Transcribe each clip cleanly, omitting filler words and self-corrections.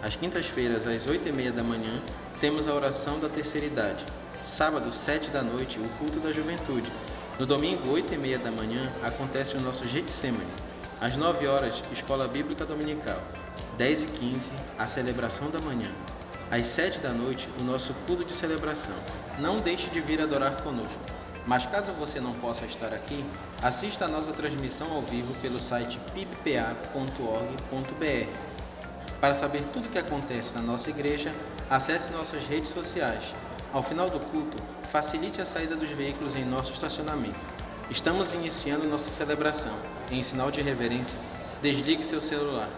Às quintas-feiras, às 8h30 da manhã, temos a oração da terceira idade. Sábado, 7 da noite, o culto da juventude. No domingo, 8h30 da manhã, acontece o nosso Getsemane. Às 9 horas, Escola Bíblica Dominical. 10h15, a celebração da manhã. Às 7 da noite, o nosso culto de celebração. Não deixe de vir adorar conosco. Mas caso você não possa estar aqui, assista a nossa transmissão ao vivo pelo site pippa.org.br. Para saber tudo o que acontece na nossa igreja, acesse nossas redes sociais. Ao final do culto, facilite a saída dos veículos em nosso estacionamento. Estamos iniciando nossa celebração. Em sinal de reverência, desligue seu celular.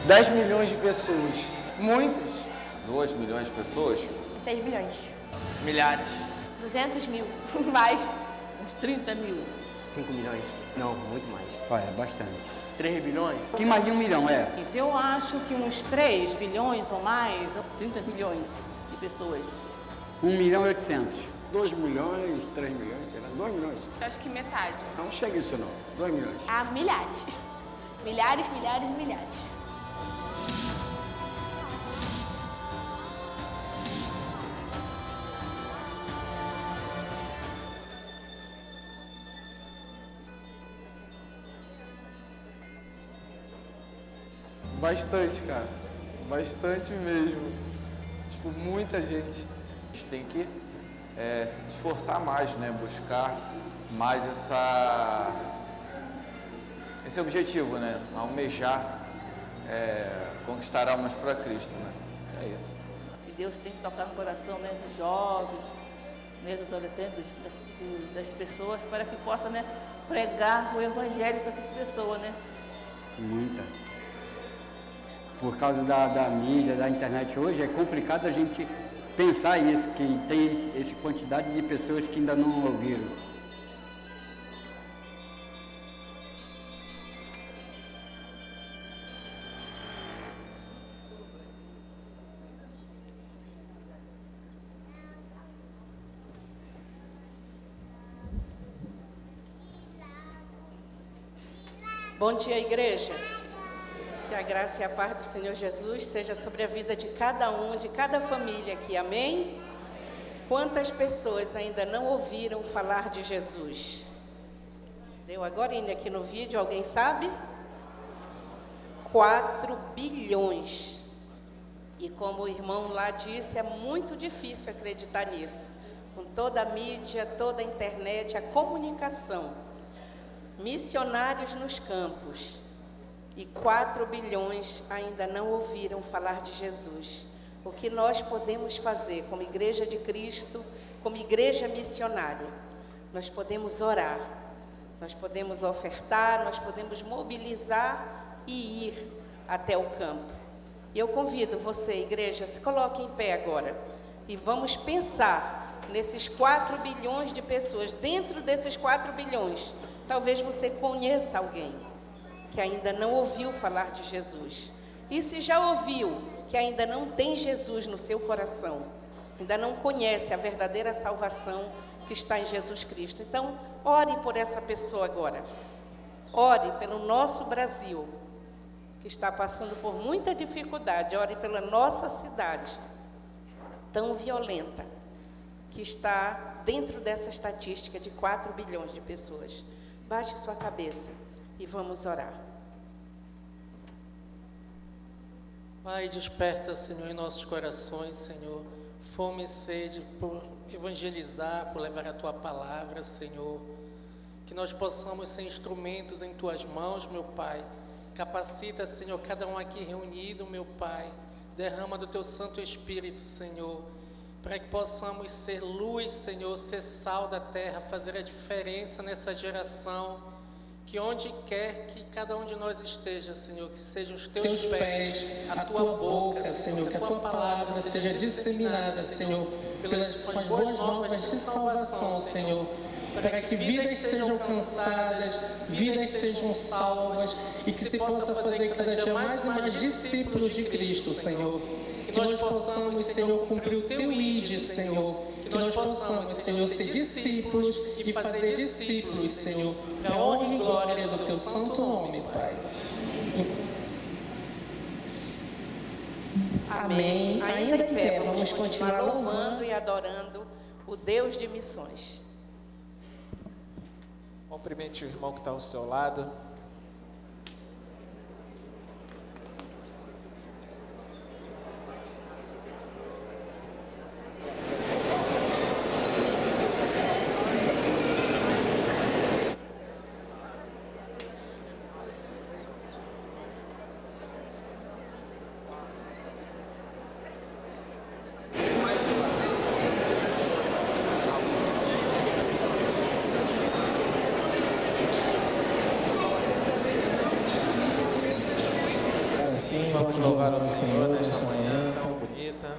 $10 milhões de pessoas. Muitas. 2 milhões de pessoas? 6 milhões. Milhares. 200 mil. Mais. Uns 30 mil. 5 milhões? Não, muito mais. Olha, bastante. 3 bilhões? Que mais de 1 milhão, é? Eu acho que uns 3 bilhões ou mais, 30 milhões de pessoas. 1.800.000. 2 milhões, 3 milhões, sei lá, 2 milhões. Acho que metade. Não chega isso não, 2 milhões. Ah, milhares. Milhares, milhares e milhares. Bastante, cara. Bastante mesmo. Tipo, muita gente. A gente tem que se esforçar mais, né? Buscar mais esse objetivo, né? Almejar conquistar almas para Cristo, né? É isso. E Deus tem que tocar no coração, né, dos jovens, né, dos adolescentes, das pessoas, para que possa, né, pregar o evangelho para essas pessoas, né? Muita. Por causa da mídia, da internet hoje, é complicado a gente pensar isso, que tem essa quantidade de pessoas que ainda não ouviram. Bom dia, igreja. Que a graça e a paz do Senhor Jesus seja sobre a vida de cada um, de cada família aqui, amém? Quantas pessoas ainda não ouviram falar de Jesus? Deu agora ainda aqui no vídeo, alguém sabe? 4 bilhões. E como o irmão lá disse, é muito difícil acreditar nisso. Com toda a mídia, toda a internet, a comunicação. missionários nos campos e 4 bilhões ainda não ouviram falar de Jesus. O que nós podemos fazer como Igreja de Cristo, como igreja missionária? Nós podemos orar, nós podemos ofertar, nós podemos mobilizar e ir até o campo. E eu convido você, igreja, se coloque em pé agora e vamos pensar nesses 4 bilhões de pessoas. Dentro desses 4 bilhões, talvez você conheça alguém que ainda não ouviu falar de Jesus. E se já ouviu, que ainda não tem Jesus no seu coração, ainda não conhece a verdadeira salvação que está em Jesus Cristo. Então, ore por essa pessoa agora. Ore pelo nosso Brasil, que está passando por muita dificuldade. Ore pela nossa cidade, tão violenta, que está dentro dessa estatística de 4 bilhões de pessoas. Baixe sua cabeça e vamos orar. Pai, desperta, Senhor, em nossos corações, Senhor, fome e sede por evangelizar, por levar a Tua palavra, Senhor. Que nós possamos ser instrumentos em Tuas mãos, meu Pai. Capacita, Senhor, cada um aqui reunido, meu Pai. Derrama do Teu Santo Espírito, Senhor, para que possamos ser luz, Senhor, ser sal da terra, fazer a diferença nessa geração. Que onde quer que cada um de nós esteja, Senhor, que sejam os Teus pés, a Tua boca, Senhor, que a Tua palavra seja disseminada, Senhor, com as boas novas de salvação, Senhor, para que vidas sejam alcançadas, vidas sejam salvas e que se possa fazer cada dia mais e mais discípulos de Cristo, Senhor. Que nós possamos, Senhor, cumprir o Teu ID, Senhor. Que nós possamos, Senhor, ser discípulos e fazer discípulos, Senhor, para a honra e glória do Teu santo nome, Pai. Amém. Ainda em pé, vamos continuar louvando e adorando o Deus de missões. Cumprimente o irmão que está ao seu lado. Vamos louvar ao Senhor nesta manhã tão bonita.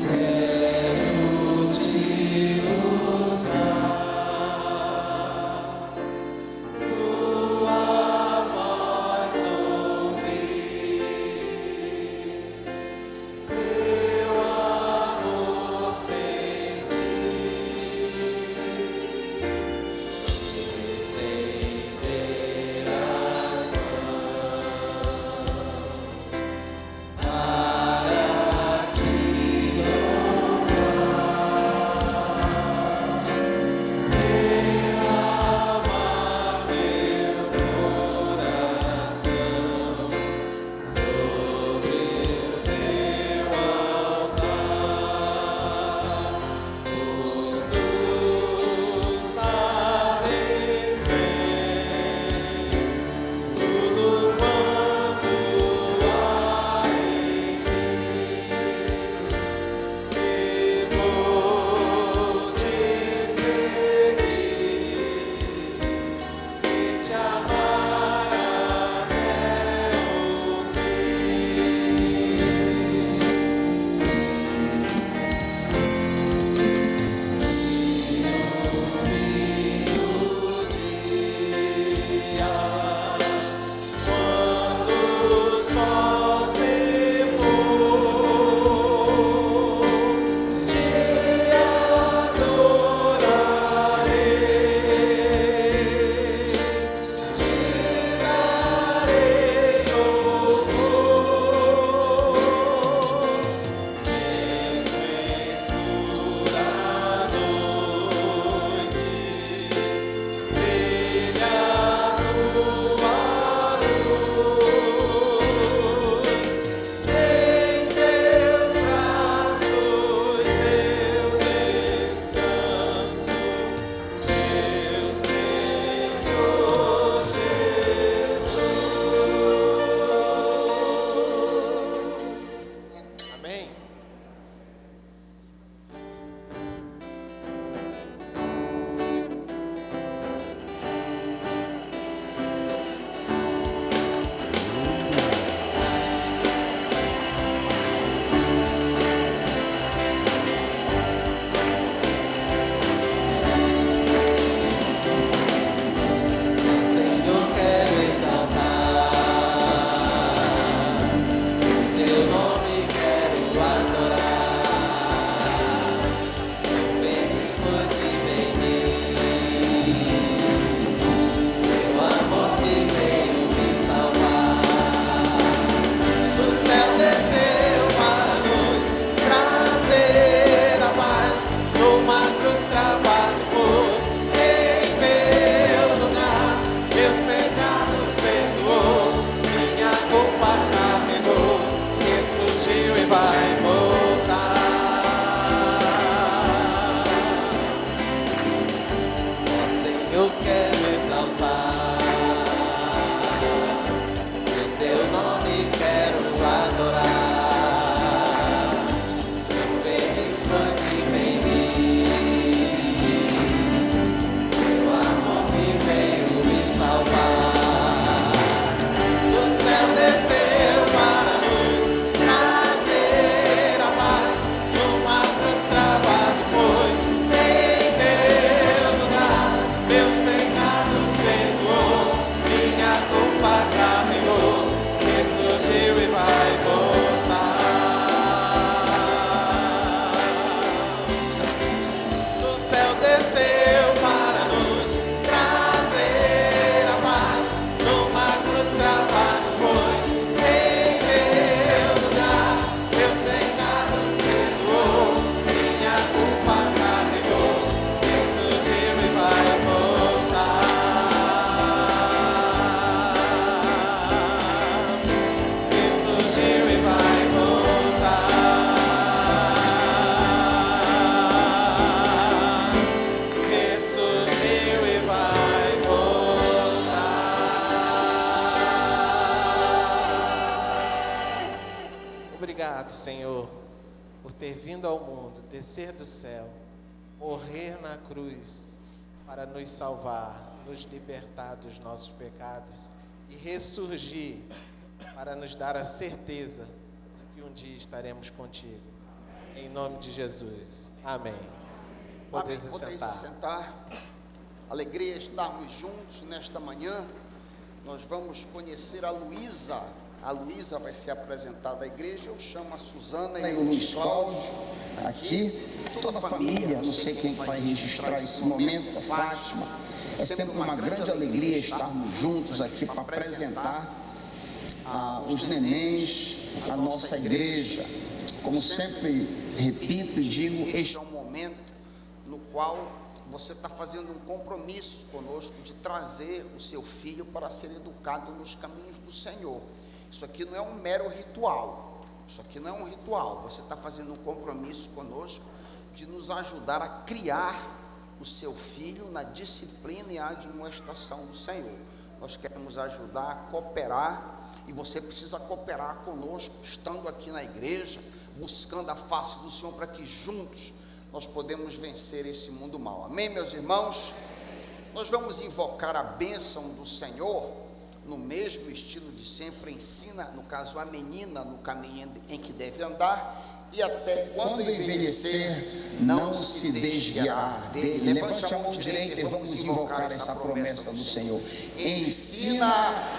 Quero te Obrigado, Senhor, por ter vindo ao mundo, descer do céu, morrer na cruz para nos salvar, nos libertar dos nossos pecados e ressurgir para nos dar a certeza de que um dia estaremos contigo. Em nome de Jesus. Amém. Podeis sentar. Alegria estarmos juntos nesta manhã. Nós vamos conhecer a Luísa. A Luísa vai ser apresentada à igreja. Eu chamo a Suzana e o Luiz Cláudio aqui. Toda a família, não sei quem vai registrar esse momento, a Fátima. É sempre uma grande alegria estarmos juntos aqui para apresentar os nenéns, a nossa igreja. Como sempre repito e digo, este é um momento no qual você está fazendo um compromisso conosco de trazer o seu filho para ser educado nos caminhos do Senhor. Isso aqui não é um mero ritual, isso aqui não é um ritual, você está fazendo um compromisso conosco de nos ajudar a criar o seu filho na disciplina e admoestação do Senhor. Nós queremos ajudar a cooperar, e você precisa cooperar conosco, estando aqui na igreja, buscando a face do Senhor, para que juntos nós podemos vencer esse mundo mal. Amém, meus irmãos? Nós vamos invocar a bênção do Senhor, no mesmo estilo de sempre. Ensina, no caso, a menina no caminho em que deve andar, e até quando envelhecer, não se desviará dele. Levante a mão direita e vamos invocar essa promessa do Senhor. Ensina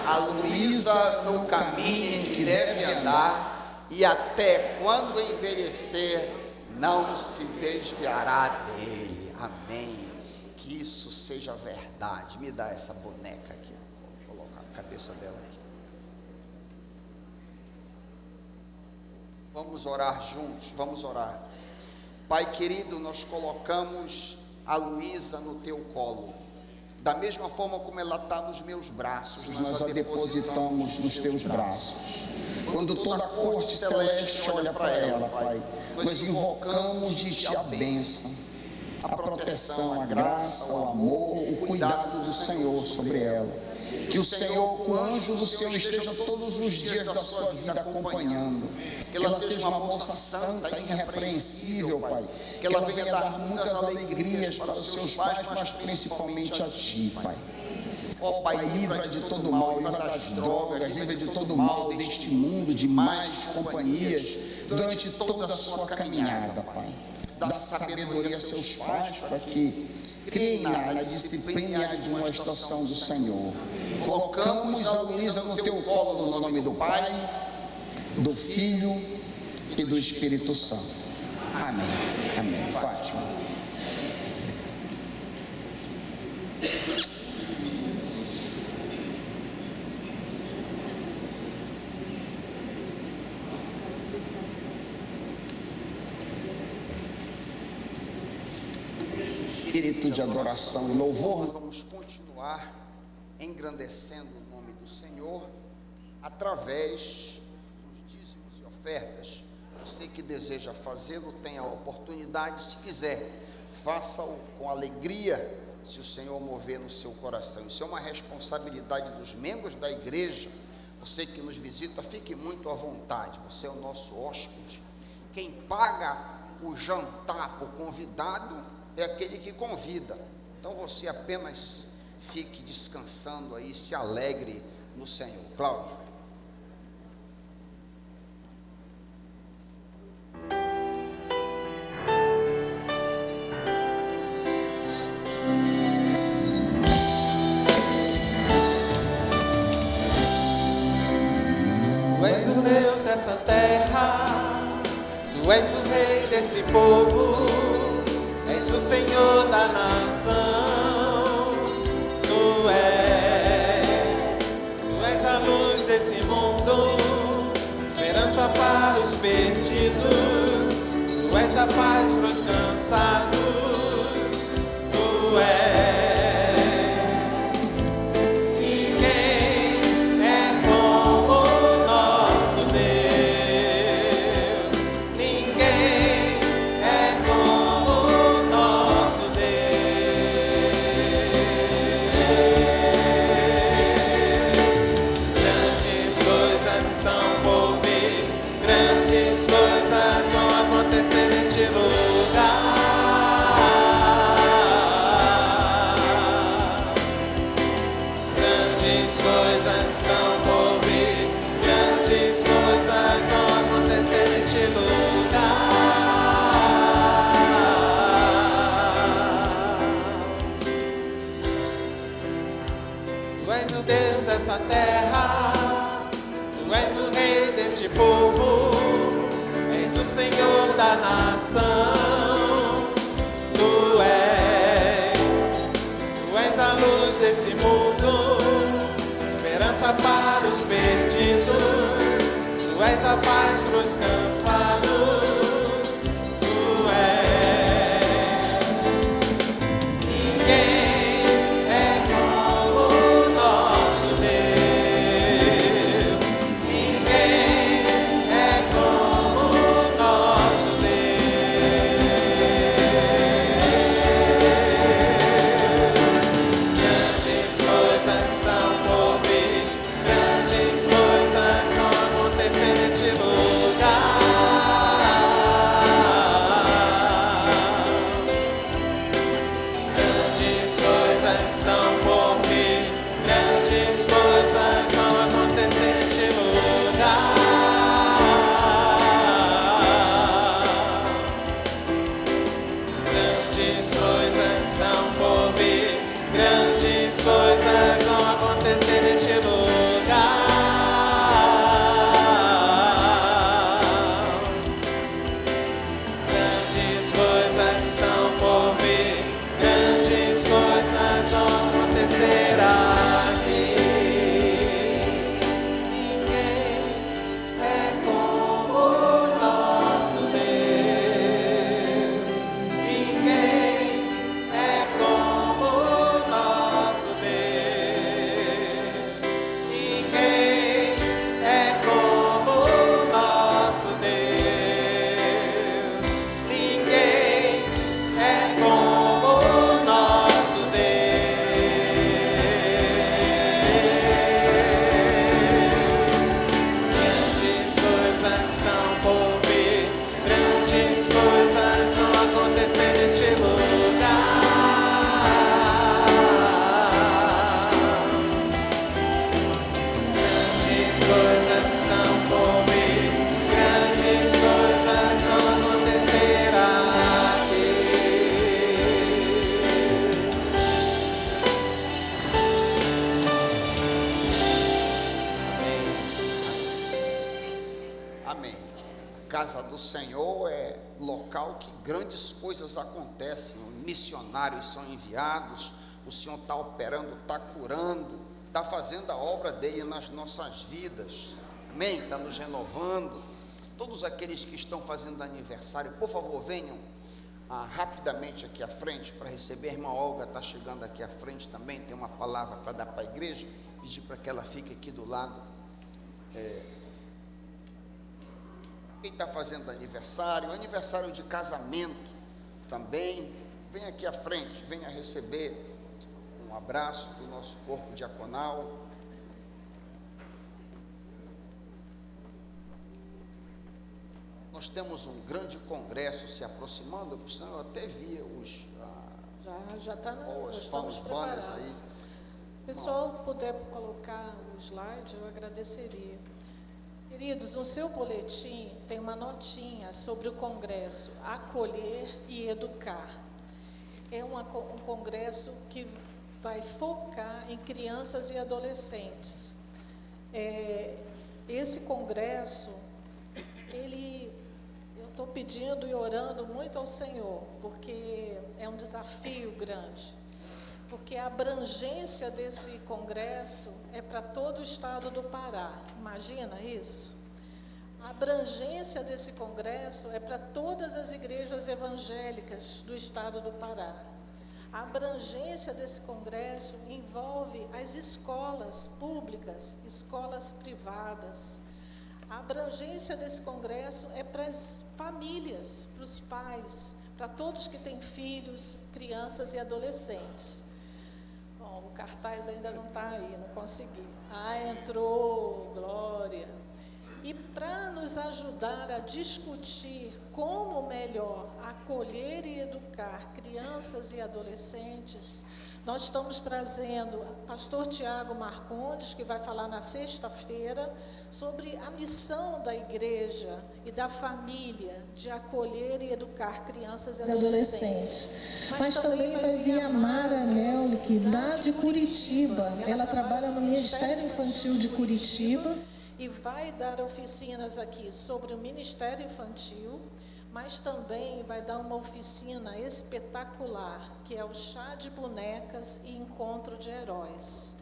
a Luísa no caminho em que deve andar, e até quando envelhecer, não se desviará dele. Amém. Que isso seja verdade. Me dá essa boneca aqui. Vou colocar a cabeça dela aqui. Vamos orar juntos, vamos orar. Pai querido, nós colocamos a Luísa no teu colo. Da mesma forma como ela está nos meus braços, nós a depositamos nos teus braços. Quando toda a corte celeste olha para ela, Pai, nós invocamos de Ti a bênção, a proteção, a graça, o amor, o cuidado do Senhor sobre ela. Que o Senhor, com o anjo do Senhor, esteja todos os dias da sua vida acompanhando. Que ela seja uma moça santa, irrepreensível, Pai. Que ela venha dar muitas alegrias para os seus pais, mas principalmente a Ti, Pai. Ó Pai, livra de todo mal, livra das drogas, livra de todo mal deste mundo, de más companhias, durante toda a sua caminhada, Pai. Dá sabedoria a seus pais para que creem na disciplina e admoestação do Senhor. Colocamos a Luísa no teu colo, no nome do Pai, do Filho e do Espírito Santo. Amém. Amém. Fátima. Espírito de adoração e louvor, nós vamos continuar engrandecendo o nome do Senhor através dos dízimos e ofertas. Você que deseja fazê-lo, tem a oportunidade. Se quiser, faça-o com alegria, se o Senhor mover no seu coração. Isso é uma responsabilidade dos membros da igreja. Você que nos visita, fique muito à vontade, você é o nosso hóspede. Quem paga o jantar para o convidado é aquele que convida. Então você apenas fique descansando aí, se alegre no Senhor. Cláudio. Tu és o Deus dessa terra, Tu és o Rei desse povo, és o Senhor da nação. Tu és a luz desse mundo, esperança para os perdidos. Tu és a paz para os cansados. Tu és. Ninguém é como o nosso Deus. Ninguém é como o nosso Deus. Grandes coisas estão por vir. Grandes traz a paz pros cansados, tu és. Ninguém é como o nosso Deus. Ninguém é como o nosso Deus. Grandes coisas estão por vir, grandes coisas vão acontecer neste lugar. Grandes coisas estão por vir, grandes coisas vão acontecer neste lugar. Grandes coisas estão por vir, grandes coisas vão acontecer neste lugar. Grandes coisas estão por vir, grandes coisas vão acontecer aqui. Ninguém é como o nosso Deus. Ninguém é como o nosso Deus. Ninguém é como o nosso Deus. Ninguém é como o nosso Deus. Grandes coisas estão por vir, grandes coisas vão acontecer neste lugar. Grandes coisas estão por vir, grandes coisas vão acontecer aqui. Amém. A casa do Senhor é local que grandes coisas acontecem, missionários são enviados, o Senhor está operando, está curando, está fazendo a obra dele nas nossas vidas, amém? Está nos renovando. Todos aqueles que estão fazendo aniversário, por favor, venham rapidamente aqui à frente para receber. A irmã Olga está chegando aqui à frente também, tem uma palavra para dar para a igreja, pedir para que ela fique aqui do lado. Quem está fazendo aniversário de casamento também, vem aqui à frente, venha receber um abraço do nosso corpo diaconal. Nós temos um grande congresso se aproximando, eu até via os Já está, nós os estamos banners preparados. aí. Se o pessoal puder colocar o slide, eu agradeceria. Queridos, no seu boletim tem uma notinha sobre o congresso Acolher e Educar. É um congresso que vai focar em crianças e adolescentes. Esse congresso, eu estou pedindo e orando muito ao Senhor, porque é um desafio grande. Porque a abrangência desse congresso é para todo o estado do Pará. Imagina isso? A abrangência desse congresso é para todas as igrejas evangélicas do estado do Pará. A abrangência desse congresso envolve as escolas públicas, escolas privadas. A abrangência desse congresso é para as famílias, para os pais, para todos que têm filhos, crianças e adolescentes. Bom, o cartaz ainda não está aí, não consegui. Entrou, glória. E para nos ajudar a discutir como melhor acolher e educar crianças e adolescentes, nós estamos trazendo o pastor Tiago Marcondes, que vai falar na sexta-feira, sobre a missão da igreja e da família de acolher e educar crianças e adolescentes. Mas também vai vir a Mara Melk, lá de Curitiba. Ela trabalha no Ministério Infantil de Curitiba e vai dar oficinas aqui sobre o Ministério Infantil, mas também vai dar uma oficina espetacular, que é o chá de bonecas e encontro de heróis.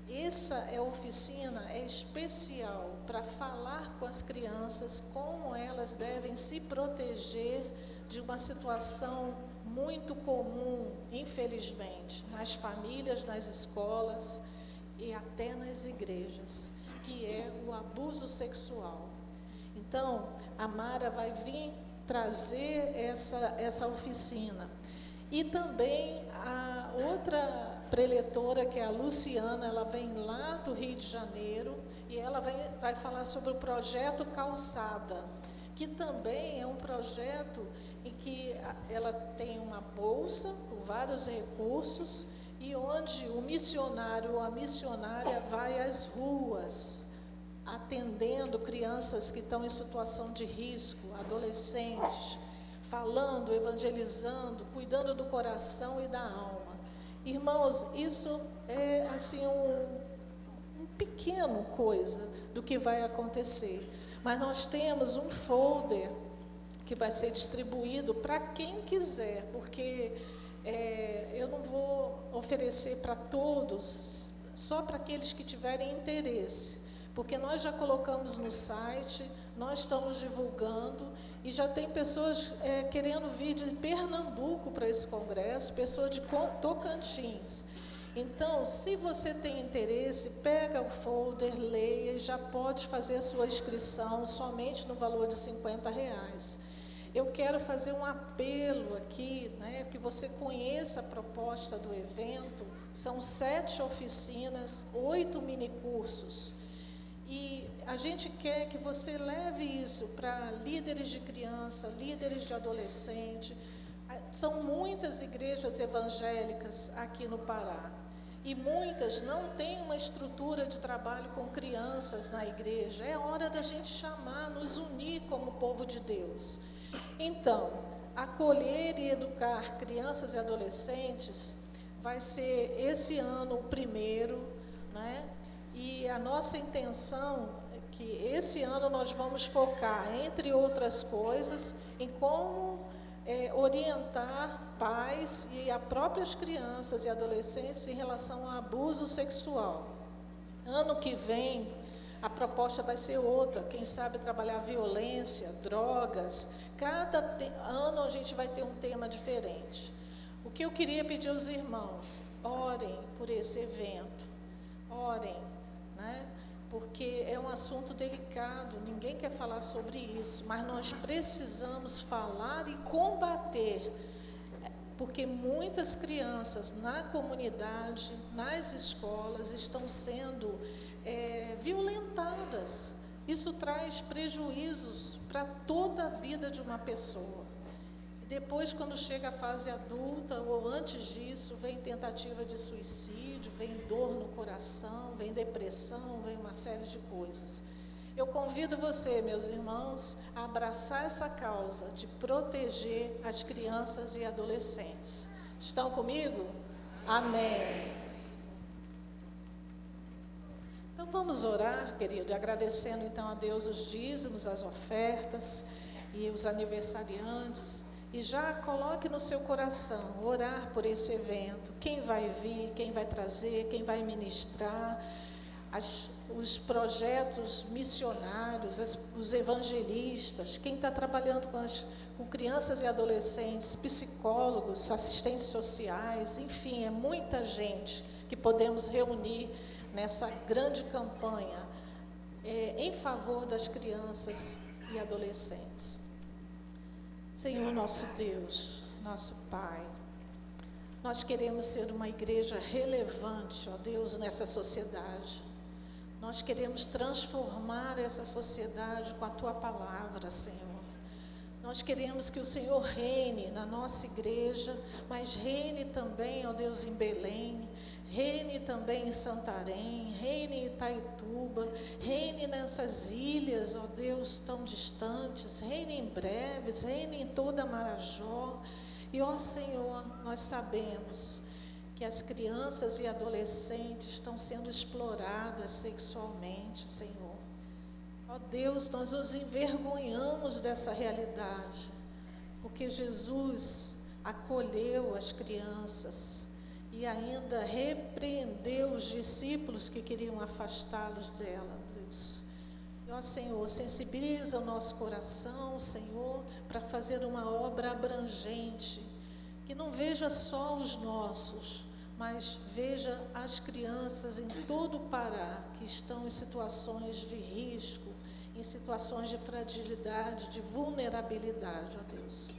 Essa oficina é especial, para falar com as crianças como elas devem se proteger de uma situação muito comum, infelizmente, nas famílias, nas escolas e até nas igrejas, que é o abuso sexual. Então, a Mara vai vir trazer essa oficina. E também a outra preletora, que é a Luciana, ela vem lá do Rio de Janeiro e ela vai falar sobre o projeto Calçada, que também é um projeto em que ela tem uma bolsa com vários recursos e onde o missionário ou a missionária vai às ruas, atendendo crianças que estão em situação de risco, adolescentes, falando, evangelizando, cuidando do coração e da alma. Irmãos, isso é assim um pequeno coisa do que vai acontecer. Mas nós temos um folder que vai ser distribuído para quem quiser, porque eu não vou oferecer para todos, só para aqueles que tiverem interesse. Porque nós já colocamos no site, nós estamos divulgando e já tem pessoas querendo vir de Pernambuco para esse congresso, pessoas de Tocantins. Então, se você tem interesse, pega o folder, leia e já pode fazer a sua inscrição somente no valor de R$50. Eu quero fazer um apelo aqui, que você conheça a proposta do evento. São 7 oficinas, 8 minicursos. E a gente quer que você leve isso para líderes de criança, líderes de adolescente. São muitas igrejas evangélicas aqui no Pará. E muitas não têm uma estrutura de trabalho com crianças na igreja. É hora da gente chamar, nos unir como povo de Deus. Então, acolher e educar crianças e adolescentes vai ser esse ano o primeiro, E a nossa intenção é que esse ano nós vamos focar, entre outras coisas, em como orientar pais e as próprias crianças e adolescentes em relação ao abuso sexual. Ano que vem, a proposta vai ser outra, quem sabe trabalhar violência, drogas. Cada ano a gente vai ter um tema diferente. O que eu queria pedir aos irmãos, orem por esse evento, orem. Porque é um assunto delicado, ninguém quer falar sobre isso, mas nós precisamos falar e combater, porque muitas crianças na comunidade, nas escolas, estão sendo violentadas. Isso traz prejuízos para toda a vida de uma pessoa. Depois, quando chega a fase adulta, ou antes disso, vem tentativa de suicídio, vem dor no coração, vem depressão, vem uma série de coisas. Eu convido você, meus irmãos, a abraçar essa causa de proteger as crianças e adolescentes. Estão comigo? Amém. Então, vamos orar, querido, agradecendo então a Deus os dízimos, as ofertas e os aniversariantes. E já coloque no seu coração, orar por esse evento, quem vai vir, quem vai trazer, quem vai ministrar, os projetos missionários, os evangelistas, quem está trabalhando com crianças e adolescentes, psicólogos, assistentes sociais, enfim, é muita gente que podemos reunir nessa grande campanha em favor das crianças e adolescentes. Senhor, nosso Deus, nosso Pai, nós queremos ser uma igreja relevante, ó Deus, nessa sociedade. Nós queremos transformar essa sociedade com a Tua palavra, Senhor. Nós queremos que o Senhor reine na nossa igreja, mas reine também, ó Deus, em Belém, reine também em Santarém, reine em Itaituba, reine nessas ilhas, ó Deus, tão distantes, reine em Breves, reine em toda Marajó. E, ó Senhor, nós sabemos que as crianças e adolescentes estão sendo exploradas sexualmente, Senhor. Ó Deus, nós nos envergonhamos dessa realidade, porque Jesus acolheu as crianças e ainda repreendeu os discípulos que queriam afastá-los dela, Deus. E, ó Senhor, sensibiliza o nosso coração, Senhor, para fazer uma obra abrangente, que não veja só os nossos, mas veja as crianças em todo o Pará que estão em situações de risco, em situações de fragilidade, de vulnerabilidade, ó Deus.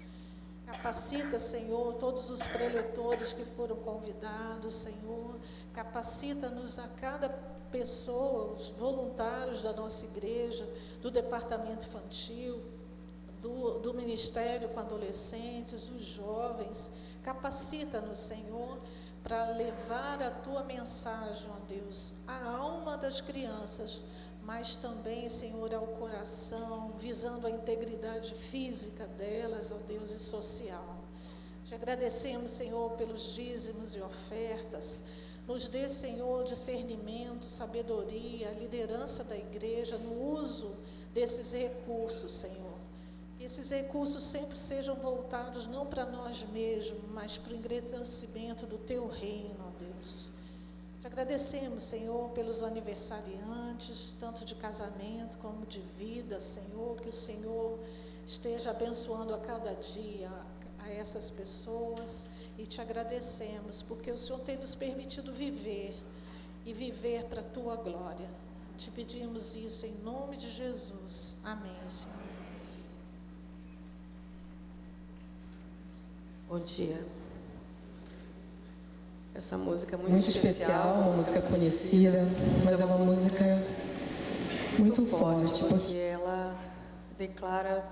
Capacita, Senhor, todos os preletores que foram convidados, Senhor. Capacita-nos a cada pessoa, os voluntários da nossa igreja, do departamento infantil, do ministério com adolescentes, dos jovens. Capacita-nos, Senhor, para levar a Tua mensagem, ó Deus, à alma das crianças, mas também, Senhor, ao coração, visando a integridade física delas, ó Deus, e social. Te agradecemos, Senhor, pelos dízimos e ofertas. Nos dê, Senhor, discernimento, sabedoria, liderança da igreja no uso desses recursos, Senhor. Que esses recursos sempre sejam voltados não para nós mesmos, mas para o engrandecimento do Teu reino, ó Deus. Te agradecemos, Senhor, pelos aniversariantes, tanto de casamento como de vida, Senhor, que o Senhor esteja abençoando a cada dia a essas pessoas, e te agradecemos, porque o Senhor tem nos permitido viver, e viver para a Tua glória. Te pedimos isso em nome de Jesus. Amém, Senhor. Bom dia. Essa música é muito especial, uma música conhecida, mas é uma música muito forte, porque ela declara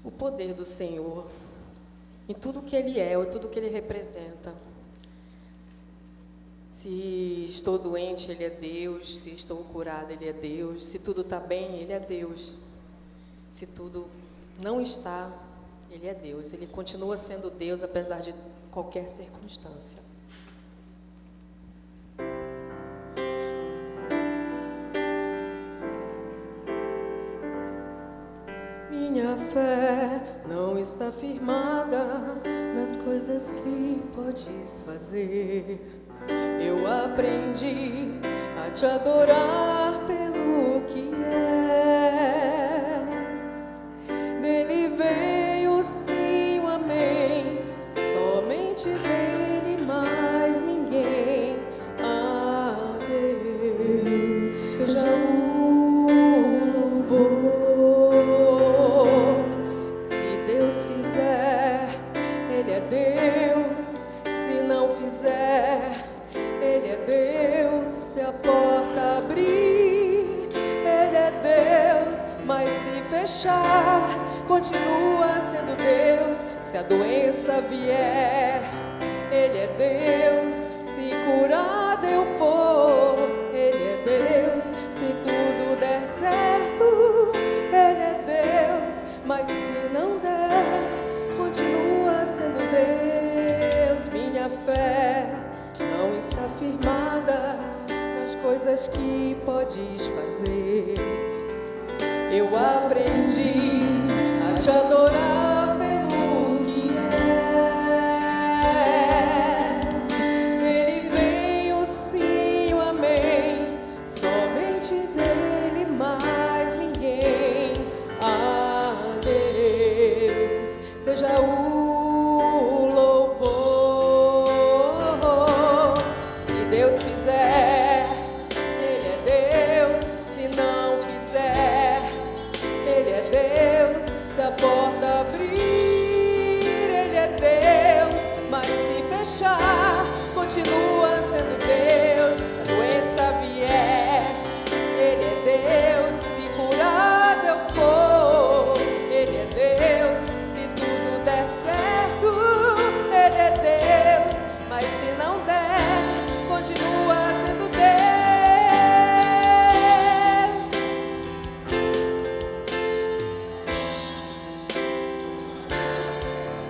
o poder do Senhor em tudo que Ele é, ou tudo que Ele representa. Se estou doente, Ele é Deus. Se estou curada, Ele é Deus. Se tudo está bem, Ele é Deus. Se tudo não está, Ele é Deus. Ele continua sendo Deus, apesar de qualquer circunstância. Minha fé não está firmada nas coisas que podes fazer. Eu aprendi a te adorar pelo que és. Dele veio sim o amém, somente dele, mais ninguém. Ah, Deus, seja o louvor. Ele é Deus, se não fizer, Ele é Deus, se a porta abrir, Ele é Deus, mas se fechar, continua sendo Deus. Se a doença vier, Ele é Deus, se curado eu for, Ele é Deus, se tudo der certo, Ele é Deus, mas se não der, continua sendo Deus. Minha fé não está firmada nas coisas que podes fazer. Eu aprendi a te adorar pelo que és. Dele veio sim o amém, somente dele, mais ninguém. Ah, Deus, seja o louvor. Se Deus fizer, Ele é Deus. Se não fizer, Ele é Deus. Se a porta abrir, Ele é Deus, mas se fechar, continua sendo Deus. Se a doença vier, Ele é Deus. Se curado eu for, Ele é Deus. Se tudo der certo, Ele é Deus, mas se não der, continua sendo Deus.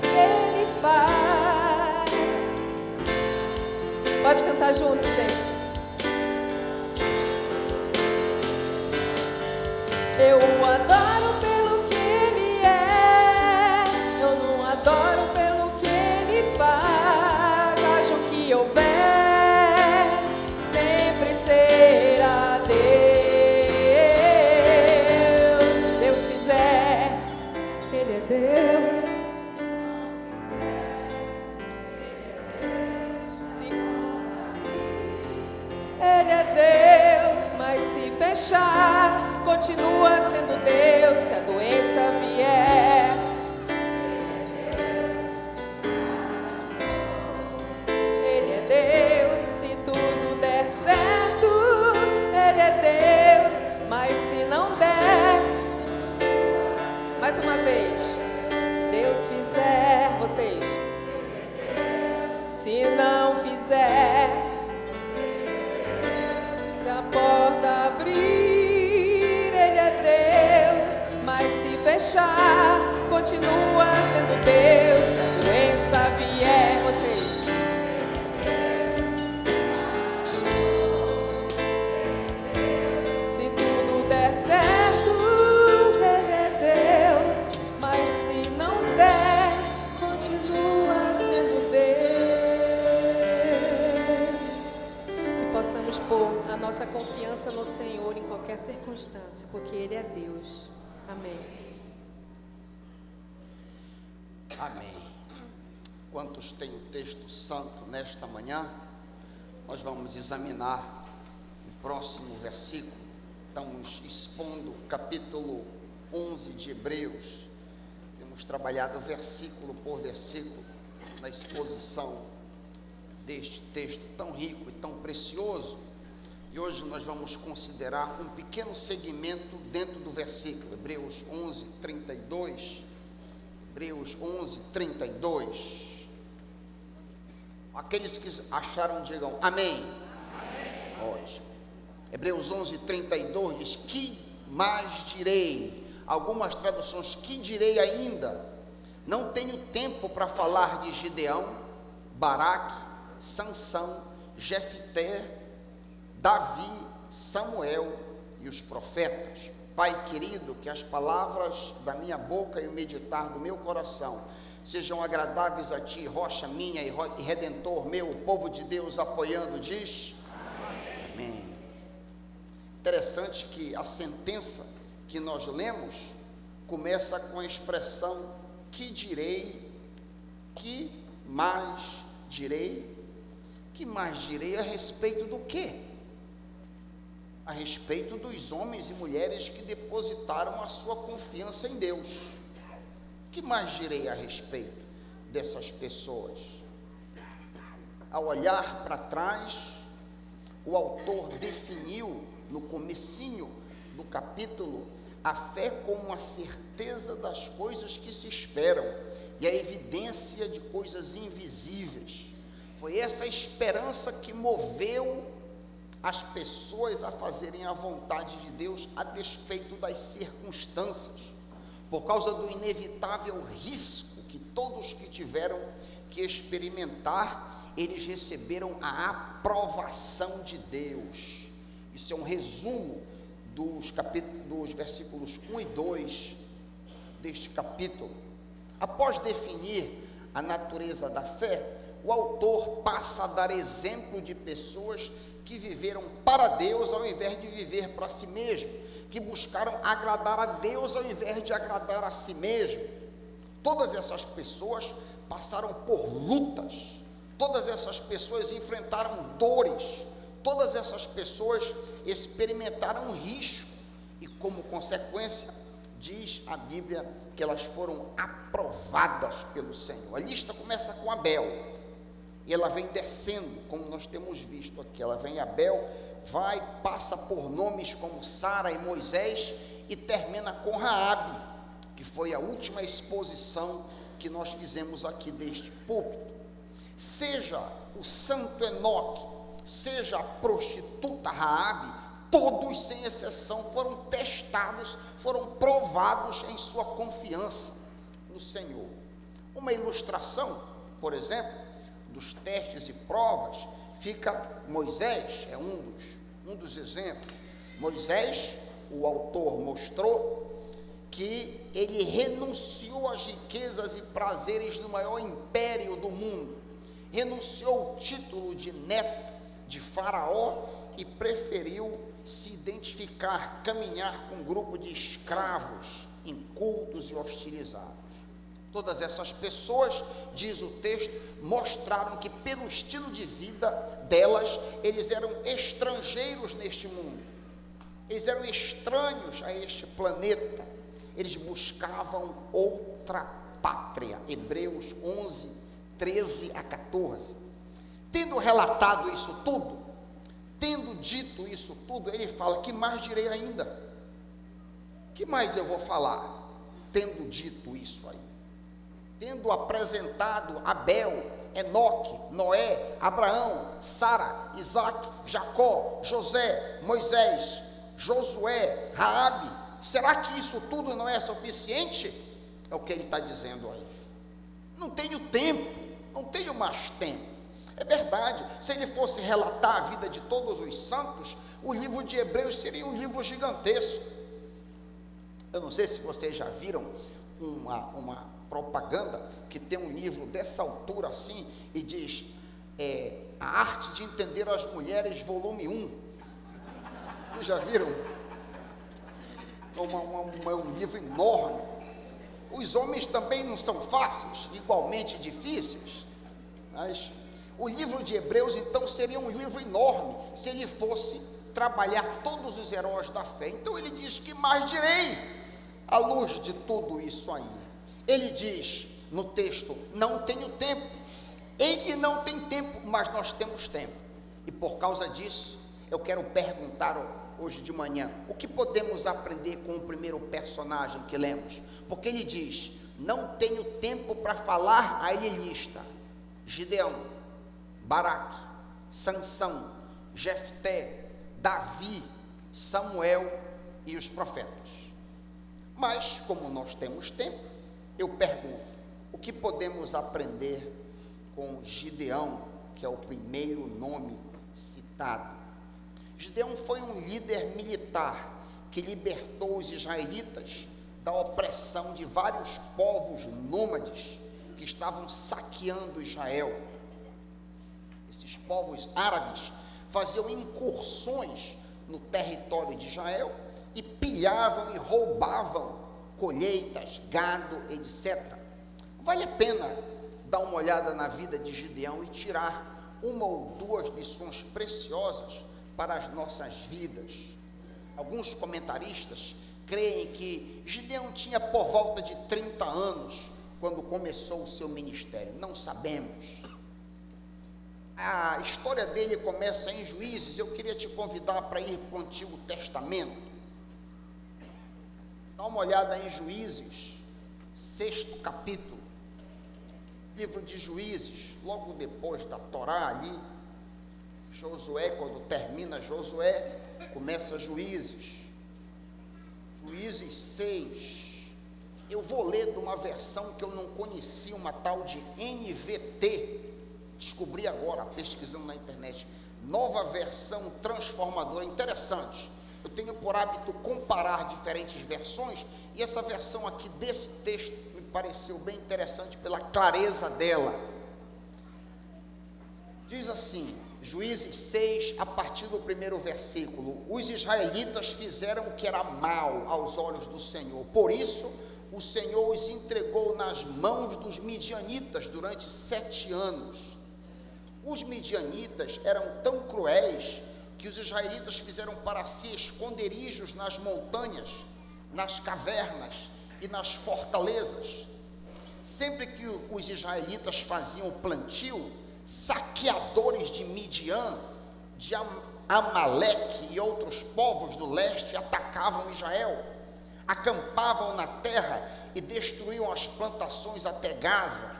Ele faz. Pode cantar junto, gente. Eu o adoro pelo que Ele é, eu não adoro pelo que Ele faz. Haja o que houver, sempre será Deus. Mais uma vez. Se Deus fizer, vocês. Se não fizer, se a porta abrir, Ele é Deus. Mas se fechar, continua sendo Deus. Se a doença vier, vocês. Se tudo der certo, Ele é Deus. Mas se não der, continua sendo Deus. Que possamos pôr a nossa confiança no Senhor em qualquer circunstância, porque Ele é Deus. Amém. Amém. Quantos têm o texto santo nesta manhã? Nós vamos examinar o próximo versículo. Estamos expondo o capítulo 11 de Hebreus. Temos trabalhado versículo por versículo na exposição deste texto tão rico e tão precioso. E hoje nós vamos considerar um pequeno segmento dentro do versículo, Hebreus 11, 32. Hebreus 11, 32. Aqueles que acharam, digam amém. Amém. Ótimo. Hebreus 11, 32 diz: que mais direi? Algumas traduções, que direi ainda? Não tenho tempo para falar de Gideão, Baraque, Sansão, Jefté, Davi, Samuel e os profetas. Pai querido, que as palavras da minha boca e o meditar do meu coração sejam agradáveis a Ti, rocha minha e redentor meu. O povo de Deus apoiando diz amém. Amém. Interessante que a sentença que nós lemos começa com a expressão que direi, que mais direi. Que mais direi a respeito do quê? A respeito dos homens e mulheres que depositaram a sua confiança em Deus. Que mais direi a respeito dessas pessoas? Ao olhar para trás, o autor definiu no comecinho do capítulo a fé como a certeza das coisas que se esperam e a evidência de coisas invisíveis. Foi essa esperança que moveu as pessoas a fazerem a vontade de Deus a despeito das circunstâncias, por causa do inevitável risco que todos que tiveram que experimentar, eles receberam a aprovação de Deus. Isso é um resumo dos versículos 1 e 2 deste capítulo. Após definir a natureza da fé, o autor passa a dar exemplo de pessoas que viveram para Deus ao invés de viver para si mesmo, que buscaram agradar a Deus ao invés de agradar a si mesmo. Todas essas pessoas passaram por lutas, todas essas pessoas enfrentaram dores, todas essas pessoas experimentaram risco e, como consequência, diz a Bíblia que elas foram aprovadas pelo Senhor. A lista começa com Abel. E ela vem descendo, como nós temos visto aqui. Ela vem Abel, passa por nomes como Sara e Moisés e termina com Raabe, que foi a última exposição que nós fizemos aqui deste púlpito. Seja o santo Enoque, seja a prostituta Raabe, todos sem exceção foram testados, foram provados em sua confiança no Senhor. Uma ilustração, por exemplo, dos testes e provas, fica Moisés, é um dos exemplos. Moisés, o autor mostrou que ele renunciou às riquezas e prazeres do maior império do mundo, renunciou ao título de neto de Faraó e preferiu se identificar, caminhar com um grupo de escravos incultos e hostilizados. Todas essas pessoas, diz o texto, mostraram que pelo estilo de vida delas, eles eram estrangeiros neste mundo. Eles eram estranhos a este planeta. Eles buscavam outra pátria. Hebreus 11, 13 a 14. Tendo relatado isso tudo, tendo dito isso tudo, ele fala: que mais direi ainda? Que mais eu vou falar? tendo dito isso aí, tendo apresentado Abel, Enoque, Noé, Abraão, Sara, Isaac, Jacó, José, Moisés, Josué, Raabe, será que isso tudo não é suficiente? É o que ele está dizendo aí. Não tenho tempo, não tenho mais tempo. É verdade, se ele fosse relatar a vida de todos os santos, o livro de Hebreus seria um livro gigantesco. Eu não sei se vocês já viram uma propaganda que tem um livro dessa altura assim e diz A Arte de Entender as Mulheres, volume 1. Vocês já viram? É um livro enorme. Os homens também não são fáceis, igualmente difíceis, mas o livro de Hebreus então seria um livro enorme se ele fosse trabalhar todos os heróis da fé. Então ele diz: que mais direi à luz de tudo isso aí? Ele diz no texto: não tenho tempo. Ele não tem tempo, mas nós temos tempo. E por causa disso, eu quero perguntar hoje de manhã, o que podemos aprender com o primeiro personagem que lemos? Porque ele diz: não tenho tempo para falar a elitista. Gideão, Baraque, Sansão, Jefté, Davi, Samuel e os profetas. Mas, como nós temos tempo, eu pergunto, o que podemos aprender com Gideão, que é o primeiro nome citado? Gideão foi um líder militar que libertou os israelitas da opressão de vários povos nômades que estavam saqueando Israel. Esses povos árabes faziam incursões no território de Israel e pilhavam e roubavam colheitas, gado, etc. Vale a pena dar uma olhada na vida de Gideão e tirar uma ou duas lições preciosas para as nossas vidas. Alguns comentaristas creem que Gideão tinha por volta de 30 anos quando começou o seu ministério. Não sabemos. A história dele começa em Juízes. Eu queria te convidar para ir para o Antigo Testamento. Dá uma olhada em Juízes, 6º capítulo. Livro de Juízes, logo depois da Torá ali. Josué, quando termina Josué, começa Juízes. Juízes 6. Eu vou ler de uma versão que eu não conhecia, uma tal de NVT. Descobri agora, pesquisando na internet. Nova versão transformadora, interessante. Eu tenho por hábito comparar diferentes versões, e essa versão aqui desse texto me pareceu bem interessante pela clareza dela. Diz assim, Juízes 6, a partir do 1º versículo: os israelitas fizeram o que era mal aos olhos do Senhor, por isso o Senhor os entregou nas mãos dos midianitas durante 7 anos. Os midianitas eram tão cruéis que os israelitas fizeram para si esconderijos nas montanhas, nas cavernas e nas fortalezas. Sempre que os israelitas faziam o plantio, saqueadores de Midian, de Amaleque e outros povos do leste atacavam Israel, acampavam na terra e destruíam as plantações até Gaza,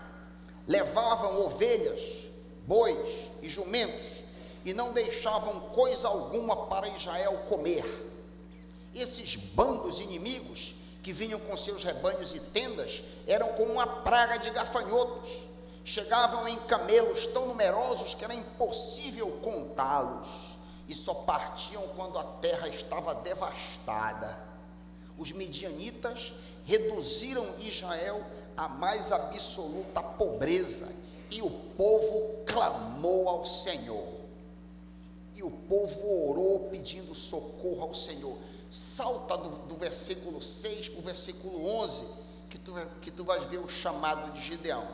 levavam ovelhas, bois e jumentos e não deixavam coisa alguma para Israel comer. Esses bandos inimigos que vinham com seus rebanhos e tendas eram como uma praga de gafanhotos. Chegavam em camelos tão numerosos que era impossível contá-los, e só partiam quando a terra estava devastada. Os midianitas reduziram Israel à mais absoluta pobreza, e o povo clamou ao Senhor. E o povo orou pedindo socorro ao Senhor. Salta do versículo 6 para o versículo 11, que tu vais ver o chamado de Gideão.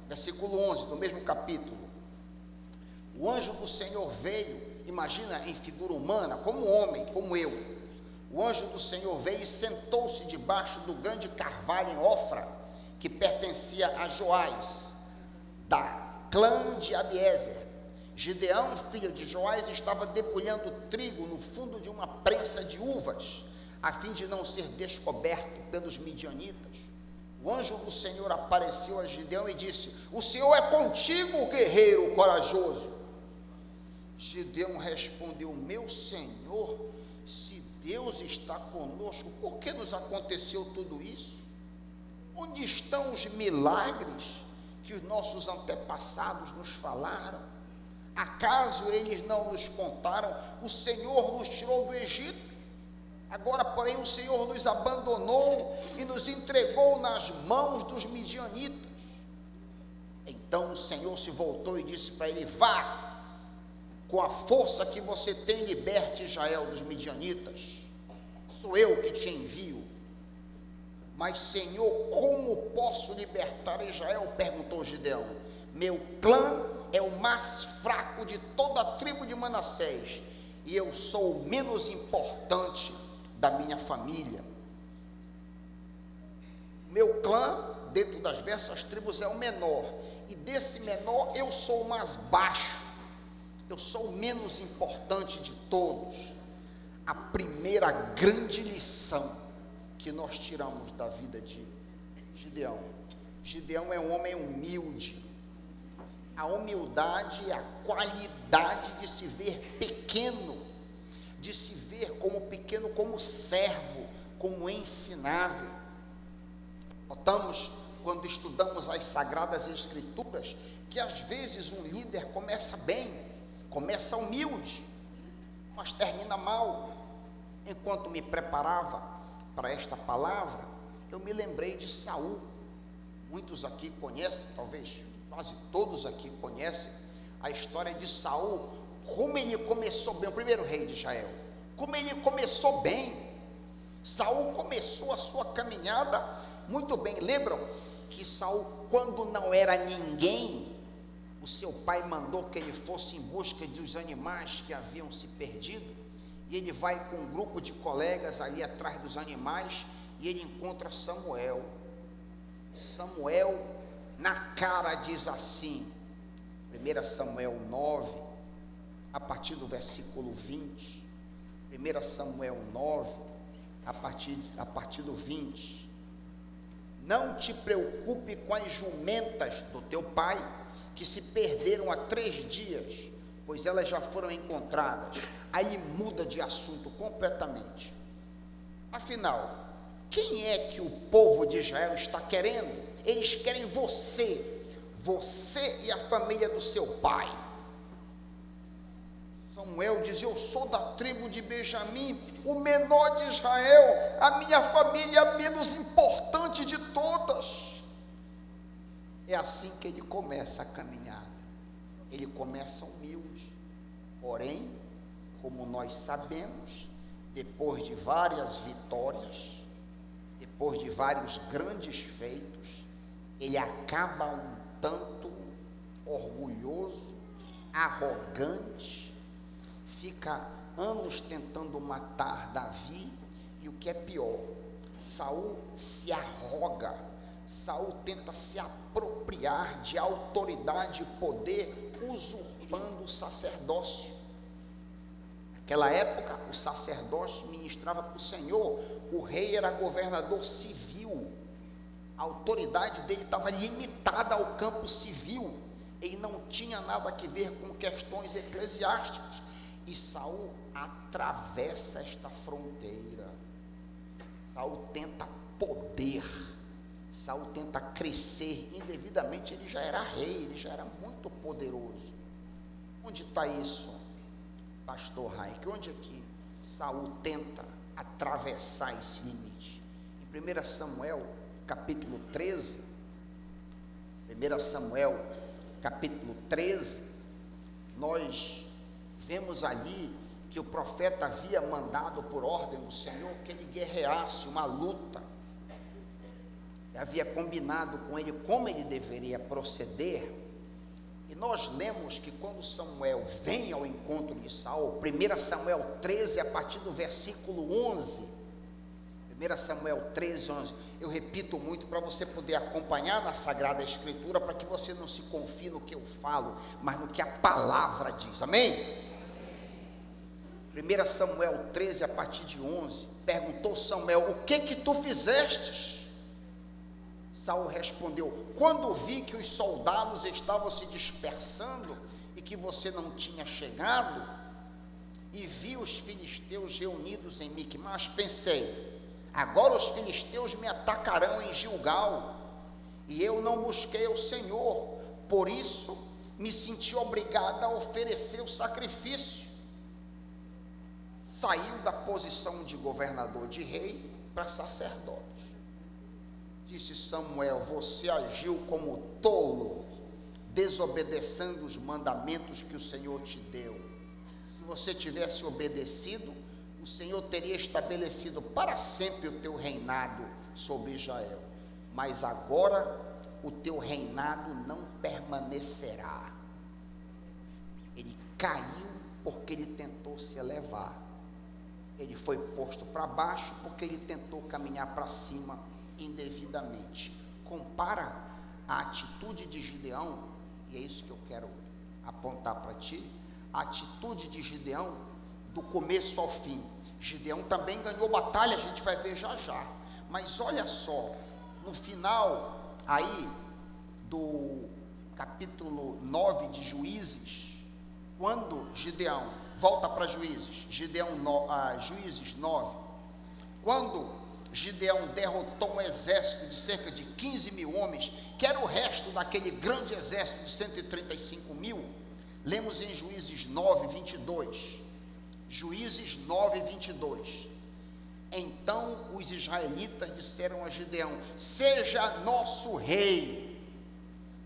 Versículo 11, do mesmo capítulo. O anjo do Senhor veio, imagina em figura humana, como homem, como eu. O anjo do Senhor veio e sentou-se debaixo do grande carvalho em Ofra, que pertencia a Joás, da clã de Abiezer. Gideão, filho de Joás, estava debulhando trigo no fundo de uma prensa de uvas, a fim de não ser descoberto pelos midianitas. o anjo do Senhor apareceu a Gideão e disse: o Senhor é contigo, guerreiro corajoso. Gideão respondeu: meu Senhor, se Deus está conosco, por que nos aconteceu tudo isso? Onde estão os milagres que os nossos antepassados nos falaram? Acaso eles não nos contaram? O Senhor nos tirou do Egito. Agora, porém, o Senhor nos abandonou e nos entregou nas mãos dos midianitas. Então o Senhor se voltou e disse para ele: vá, com a força que você tem, liberte Israel dos midianitas. Sou eu que te envio. Mas, Senhor, como posso libertar Israel? Perguntou Gideão. Meu clã é o mais fraco de toda a tribo de Manassés, e eu sou o menos importante da minha família. Meu clã, dentro das diversas tribos, é o menor, e desse menor eu sou o mais baixo, eu sou o menos importante de todos. A primeira grande lição que nós tiramos da vida de Gideão: Gideão é um homem humilde. A humildade é a qualidade de se ver pequeno, de se ver como pequeno, como servo, como ensinável. Notamos, quando estudamos as Sagradas Escrituras, que às vezes um líder começa bem, começa humilde, mas termina mal. Enquanto me preparava para esta palavra, eu me lembrei de Saul. Muitos aqui conhecem, talvez quase todos aqui conhecem a história de Saul, como ele começou bem, o primeiro rei de Israel, como ele começou bem. Saul começou a sua caminhada muito bem. Lembram que Saul, quando não era ninguém, o seu pai mandou que ele fosse em busca dos animais que haviam se perdido, e ele vai com um grupo de colegas ali atrás dos animais, e ele encontra Samuel. Samuel, na cara, diz assim, 1 Samuel 9, a partir do versículo 20, 1 Samuel 9, a partir do 20, não te preocupe com as jumentas do teu pai, que se perderam há 3 dias, pois elas já foram encontradas. Aí ele muda de assunto completamente. Afinal, quem é que o povo de Israel está querendo? Eles querem você e a família do seu pai. Samuel diz: eu sou da tribo de Benjamim, o menor de Israel, a minha família é a menos importante de todas. É assim que ele começa a caminhada. Ele começa humilde, porém, como nós sabemos, depois de várias vitórias, depois de vários grandes feitos, ele acaba um tanto orgulhoso, arrogante, fica anos tentando matar Davi, e o que é pior, Saul se arroga, Saul tenta se apropriar de autoridade e poder, usurpando o sacerdócio. Naquela época, o sacerdócio ministrava para o Senhor, o rei era governador civil, a autoridade dele estava limitada ao campo civil, ele não tinha nada a ver com questões eclesiásticas, e Saul atravessa esta fronteira. Saul tenta poder, Saul tenta crescer, indevidamente ele já era rei, ele já era muito poderoso. Onde está isso, pastor Raik? Onde é que Saul tenta atravessar esse limite? Em 1 Samuel, capítulo 13, 1 Samuel, capítulo 13, nós vemos ali que o profeta havia mandado por ordem do Senhor que ele guerreasse uma luta, havia combinado com ele como ele deveria proceder, e nós lemos que quando Samuel vem ao encontro de Saul, 1 Samuel 13, a partir do versículo 11, 1 Samuel 13, 11, eu repito muito para você poder acompanhar na Sagrada Escritura, para que você não se confie no que eu falo, mas no que a palavra diz, amém? 1 Samuel 13, a partir de 11, perguntou Samuel: o que tu fizestes? Saul respondeu: quando vi que os soldados estavam se dispersando e que você não tinha chegado, e vi os filisteus reunidos em Miquimás, pensei: agora os filisteus me atacarão em Gilgal, e eu não busquei o Senhor, por isso me senti obrigada a oferecer o sacrifício. Saiu da posição de governador de rei para sacerdote. Disse Samuel: você agiu como tolo, desobedecendo os mandamentos que o Senhor te deu. Se você tivesse obedecido, o Senhor teria estabelecido para sempre o teu reinado sobre Israel. Mas agora o teu reinado não permanecerá. Ele caiu porque ele tentou se elevar. Ele foi posto para baixo porque ele tentou caminhar para cima indevidamente. Compara a atitude de Gideão, e é isso que eu quero apontar para ti, a atitude de Gideão do começo ao fim. Gideão também ganhou batalha, a gente vai ver já já, mas olha só, no final aí do capítulo 9 de Juízes, quando Gideão volta para Juízes, Juízes 9, quando Gideão derrotou um exército de cerca de 15 mil homens, que era o resto daquele grande exército de 135 mil, lemos em Juízes 9, 22, Juízes 9, 22, então os israelitas disseram a Gideão: seja nosso rei,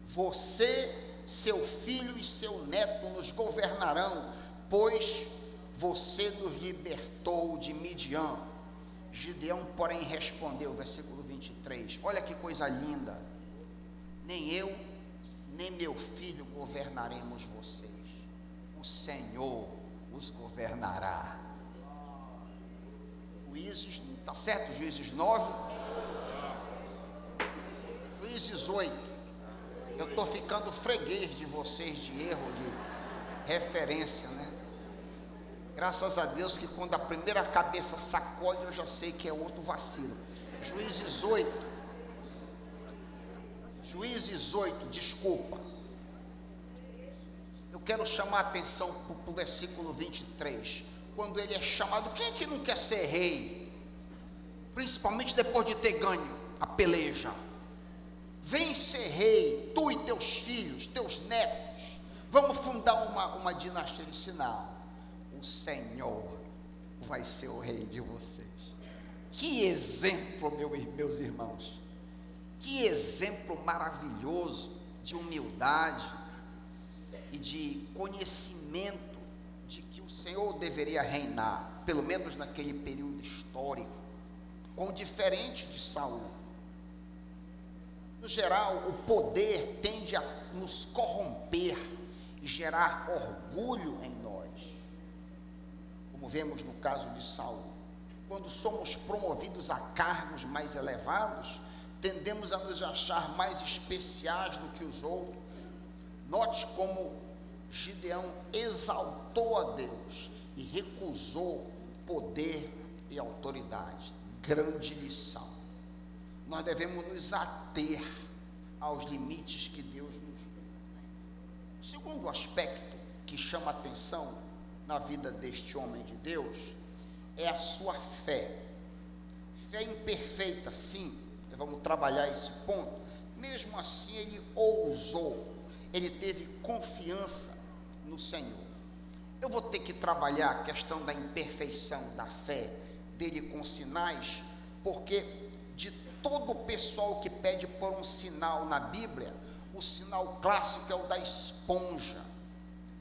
você, seu filho e seu neto nos governarão, pois você nos libertou de Midian. Gideão, porém, respondeu, versículo 23, olha que coisa linda: nem eu, nem meu filho governaremos vocês, o Senhor os governará. Juízes, está certo? Juízes 9, Juízes 8, eu estou ficando freguês de vocês, de erro, de referência, né? Graças a Deus que quando a primeira cabeça sacode, eu já sei que é outro vacilo. Juízes 8, desculpa. Eu quero chamar a atenção para o versículo 23, quando ele é chamado. Quem é que não quer ser rei? Principalmente depois de ter ganho a peleja. Vem ser rei, tu e teus filhos, teus netos, vamos fundar uma dinastia. Ele disse: não, o Senhor vai ser o rei de vocês. Que exemplo, meus irmãos, que exemplo maravilhoso de humildade e de conhecimento de que o Senhor deveria reinar, pelo menos naquele período histórico, com diferente de Saul. No geral, o poder tende a nos corromper e gerar orgulho em nós, como vemos no caso de Saul. Quando somos promovidos a cargos mais elevados, tendemos a nos achar mais especiais do que os outros. Note como Gideão exaltou a Deus e recusou poder e autoridade. Grande lição. Nós devemos nos ater aos limites que Deus nos deu. O segundo aspecto que chama atenção na vida deste homem de Deus é a sua fé. Fé imperfeita, sim, vamos trabalhar esse ponto. Mesmo assim, ele ousou, ele teve confiança no Senhor. Eu vou ter que trabalhar a questão da imperfeição da fé dele com sinais, porque de todo o pessoal que pede por um sinal na Bíblia, o sinal clássico é o da esponja.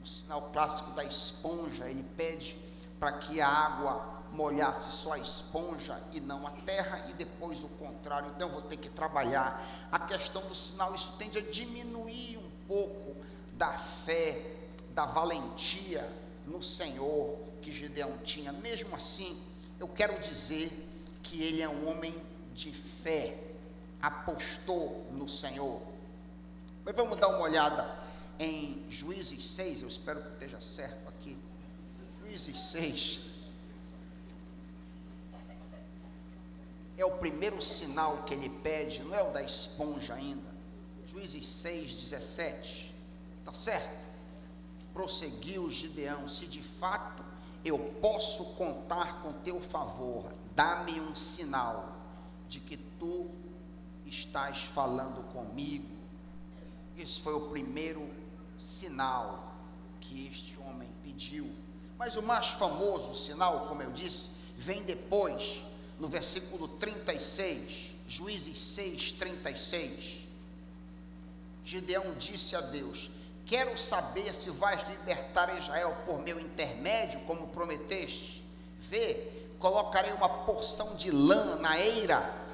O sinal clássico da esponja, ele pede para que a água molhasse só a esponja e não a terra, e depois o contrário. Então eu vou ter que trabalhar a questão do sinal. Isso tende a diminuir um pouco da fé, da valentia no Senhor que Gideão tinha. Mesmo assim, eu quero dizer que ele é um homem de fé, apostou no Senhor. Mas vamos dar uma olhada em Juízes 6, eu espero que esteja certo aqui. Juízes 6. É o primeiro sinal que ele pede, não é o da esponja ainda. Juízes 6:17, tá certo? Prosseguiu Gideão: se de fato eu posso contar com teu favor, dá-me um sinal de que tu estás falando comigo. Esse foi o primeiro sinal que este homem pediu. Mas o mais famoso sinal, como eu disse, vem depois, no versículo 36, Juízes 6:36. Gideão disse a Deus: quero saber se vais libertar Israel por meu intermédio, como prometeste. Vê, colocarei uma porção de lã na eira.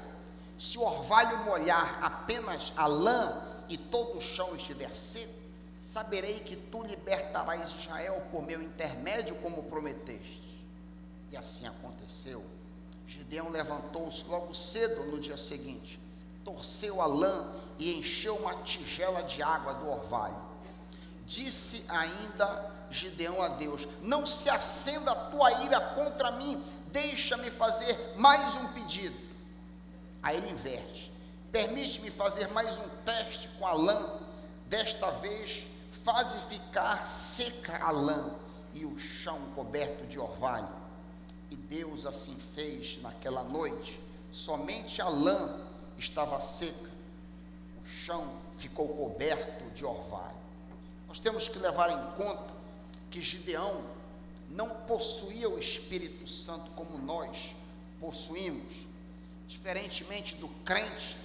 Se o orvalho molhar apenas a lã e todo o chão estiver seco, saberei que tu libertarás Israel por meu intermédio, como prometeste. E assim aconteceu. Gideão levantou-se logo cedo no dia seguinte, torceu a lã e encheu uma tigela de água do orvalho. Disse ainda Gideão a Deus: não se acenda a tua ira contra mim, deixa-me fazer mais um pedido. Aí ele inverte: permite-me fazer mais um teste com a lã, desta vez faze ficar seca a lã e o chão coberto de orvalho. E Deus assim fez naquela noite. Somente a lã estava seca, o chão ficou coberto de orvalho. Nós temos que levar em conta que Gideão não possuía o Espírito Santo como nós possuímos. Diferentemente do crente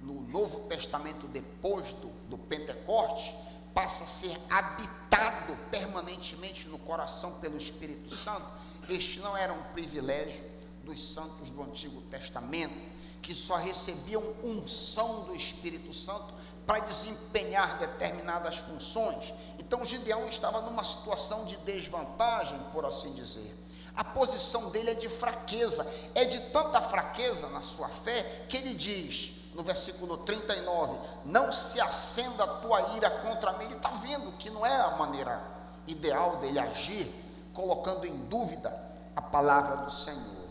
no Novo Testamento, depois do Pentecoste, passa a ser habitado permanentemente no coração pelo Espírito Santo. Este não era um privilégio dos santos do Antigo Testamento, que só recebiam unção do Espírito Santo para desempenhar determinadas funções. Então Gideão estava numa situação de desvantagem, por assim dizer. A posição dele é de fraqueza, é de tanta fraqueza na sua fé, que ele diz, no versículo 39, não se acenda a tua ira contra mim. Ele está vendo que não é a maneira ideal dele agir, colocando em dúvida a palavra do Senhor.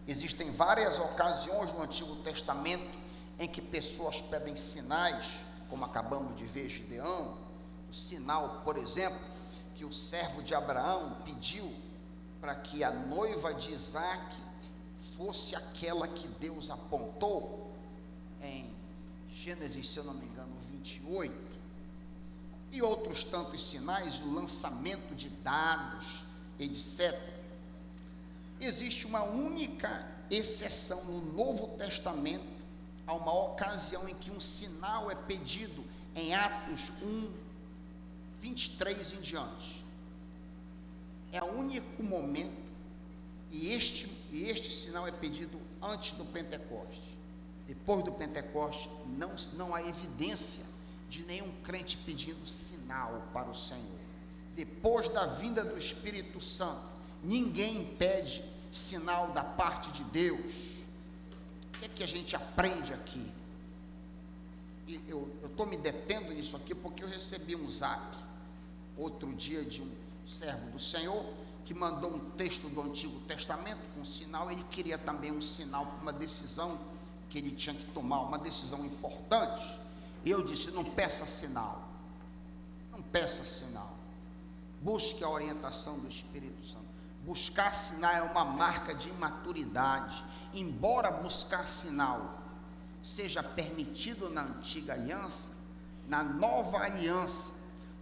Existem várias ocasiões no Antigo Testamento em que pessoas pedem sinais, como acabamos de ver Gideão. O sinal, por exemplo, que o servo de Abraão pediu para que a noiva de Isaac fosse aquela que Deus apontou em Gênesis, se eu não me engano, 28, e outros tantos sinais, o lançamento de dados, etc. Existe uma única exceção no Novo Testamento a uma ocasião em que um sinal é pedido, em Atos 1, 23 em diante. É o único momento, e este sinal é pedido antes do Pentecoste. Depois do Pentecoste, não há evidência de nenhum crente pedindo sinal para o Senhor. Depois da vinda do Espírito Santo, ninguém pede sinal da parte de Deus. O que é que a gente aprende aqui? E eu estou me detendo nisso aqui porque eu recebi um zap outro dia de um servo do Senhor que mandou um texto do Antigo Testamento com um sinal. Ele queria também um sinal para uma decisão que ele tinha que tomar, uma decisão importante. E eu disse: não peça sinal, não peça sinal, busque a orientação do Espírito Santo. Buscar sinal é uma marca de imaturidade. Embora buscar sinal seja permitido na antiga aliança, na nova aliança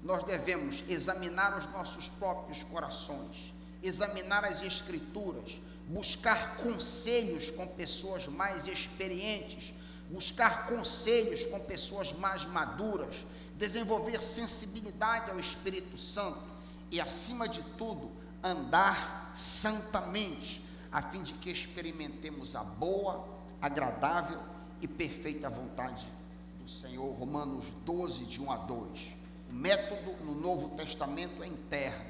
nós devemos examinar os nossos próprios corações, examinar as Escrituras, buscar conselhos com pessoas mais experientes, buscar conselhos com pessoas mais maduras, desenvolver sensibilidade ao Espírito Santo e, acima de tudo, andar santamente, a fim de que experimentemos a boa, agradável e perfeita vontade do Senhor. Romanos 12, de 1 a 2. O método no Novo Testamento é interno,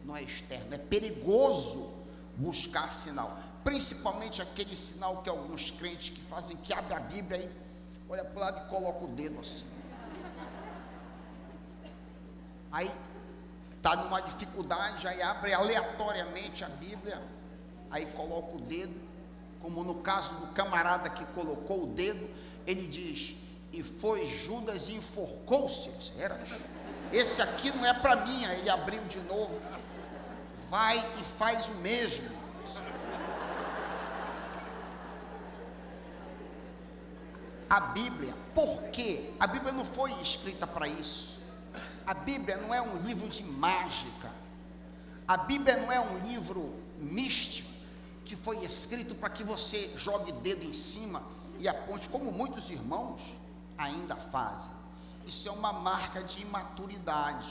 não é externo. É perigoso buscar sinal, principalmente aquele sinal que alguns crentes que fazem, que abre a Bíblia e olha para o lado e coloca o dedo assim. Aí está numa dificuldade, aí abre aleatoriamente a Bíblia, aí coloca o dedo como no caso do camarada que colocou o dedo, ele diz, e foi Judas e enforcou-se. Esse aqui não é para mim. Aí ele abriu de novo, vai e faz o mesmo. A Bíblia, por quê? A Bíblia não foi escrita para isso. A Bíblia não é um livro de mágica. A Bíblia não é um livro místico que foi escrito para que você jogue dedo em cima e aponte, como muitos irmãos ainda fazem. Isso é uma marca de imaturidade.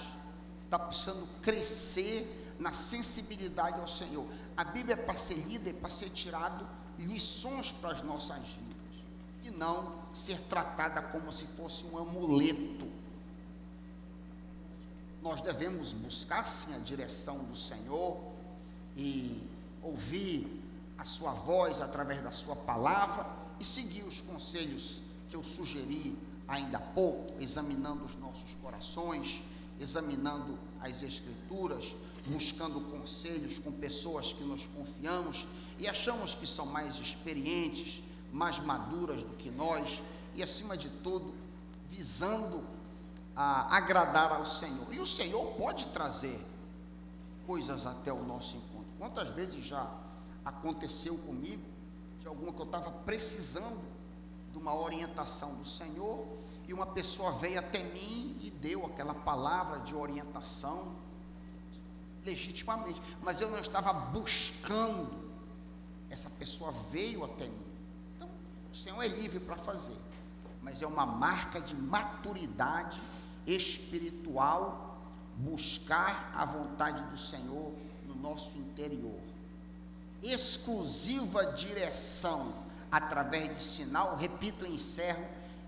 Está precisando crescer na sensibilidade ao Senhor. A Bíblia é para ser lida e para ser tirado lições para as nossas vidas, e não ser tratada como se fosse um amuleto. Nós devemos buscar sim a direção do Senhor e ouvir a sua voz através da sua palavra e seguir os conselhos que eu sugeri ainda há pouco, examinando os nossos corações, examinando as Escrituras, buscando conselhos com pessoas que nós confiamos e achamos que são mais experientes, mais maduras do que nós, e acima de tudo, visando a agradar ao Senhor. E o Senhor pode trazer coisas até o nosso encontro. Quantas vezes já aconteceu comigo, de alguma que eu estava precisando de uma orientação do Senhor, e uma pessoa veio até mim e deu aquela palavra de orientação, legitimamente, mas eu não estava buscando, essa pessoa veio até mim. Então, o Senhor é livre para fazer, mas é uma marca de maturidade espiritual, buscar a vontade do Senhor no nosso interior. Exclusiva direção através de sinal, repito e encerro,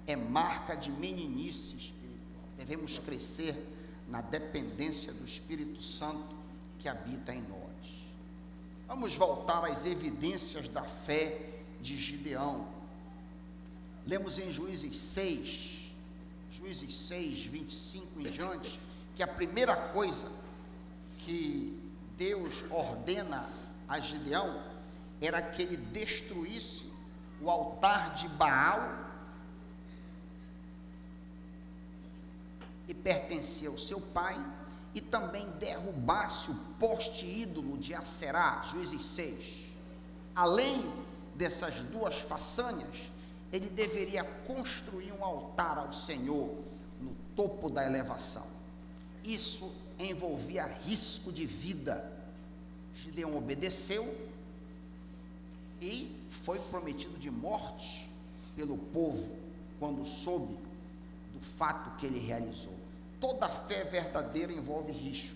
é marca de meninice espiritual. Devemos crescer na dependência do Espírito Santo que habita em nós. Vamos voltar às evidências da fé de Gideão. Lemos em Juízes 6, 25 em diante, que a primeira coisa que Deus ordena a Gideão era que ele destruísse o altar de Baal, que pertencia ao seu pai, e também derrubasse o poste ídolo de Aserá, Juízes 6. Além dessas duas façanhas, ele deveria construir um altar ao Senhor no topo da elevação. Isso envolvia risco de vida. Gideão obedeceu e foi prometido de morte pelo povo quando soube do fato que ele realizou. Toda fé verdadeira envolve risco.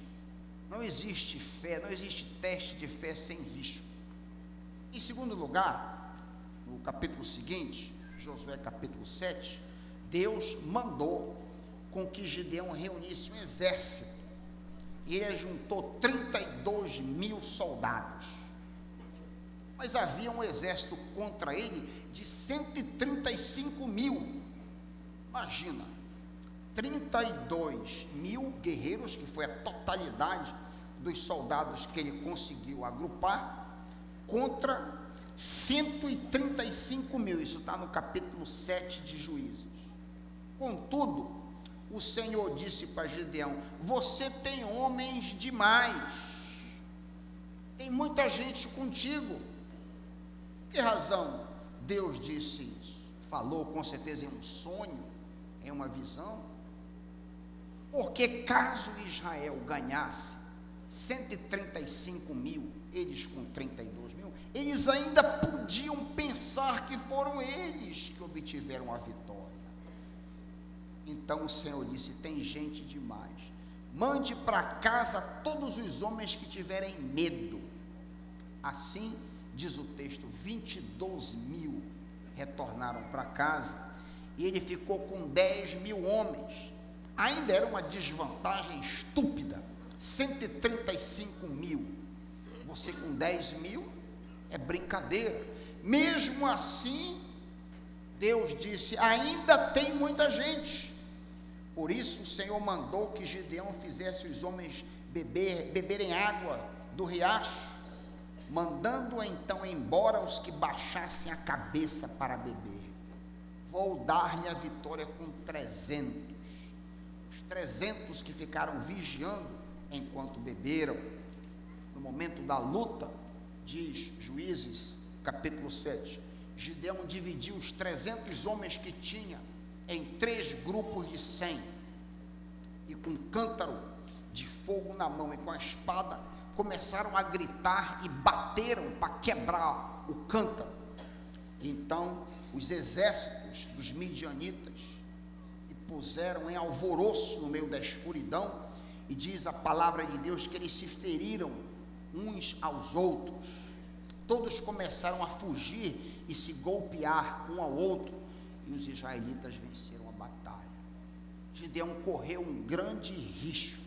Não existe fé, não existe teste de fé sem risco. Em segundo lugar, no capítulo seguinte, Josué capítulo 7, Deus mandou com que Gideão reunisse um exército, e ele juntou 32 mil soldados, mas havia um exército contra ele de 135 mil, imagina, 32 mil guerreiros, que foi a totalidade dos soldados que ele conseguiu agrupar, contra 135 mil, isso está no capítulo 7 de Juízes. Contudo, o Senhor disse para Gideão: você tem homens demais, tem muita gente contigo. Por que razão Deus disse isso? Falou com certeza em um sonho, em uma visão? Porque caso Israel ganhasse 135 mil, eles com 32 mil, eles ainda podiam pensar que foram eles que obtiveram a vitória. Então o Senhor disse: tem gente demais, mande para casa todos os homens que tiverem medo. Assim diz o texto, 22 mil retornaram para casa, e ele ficou com 10 mil homens. Ainda era uma desvantagem estúpida, 135 mil, você com 10 mil, é brincadeira. Mesmo assim, Deus disse: ainda tem muita gente. Por isso o Senhor mandou que Gideão fizesse os homens beberem água do riacho, mandando então embora os que baixassem a cabeça para beber. Vou dar-lhe a vitória com 300. Os 300 que ficaram vigiando enquanto beberam. No momento da luta, diz Juízes, capítulo 7, Gideão dividiu os 300 homens que tinha em 3 grupos de 100, e com um cântaro de fogo na mão e com a espada, começaram a gritar e bateram para quebrar o cântaro. Então os exércitos dos midianitas se puseram em alvoroço no meio da escuridão, e diz a palavra de Deus que eles se feriram uns aos outros. Todos começaram a fugir e se golpear um ao outro, e os israelitas venceram a batalha. Gideão correu um grande risco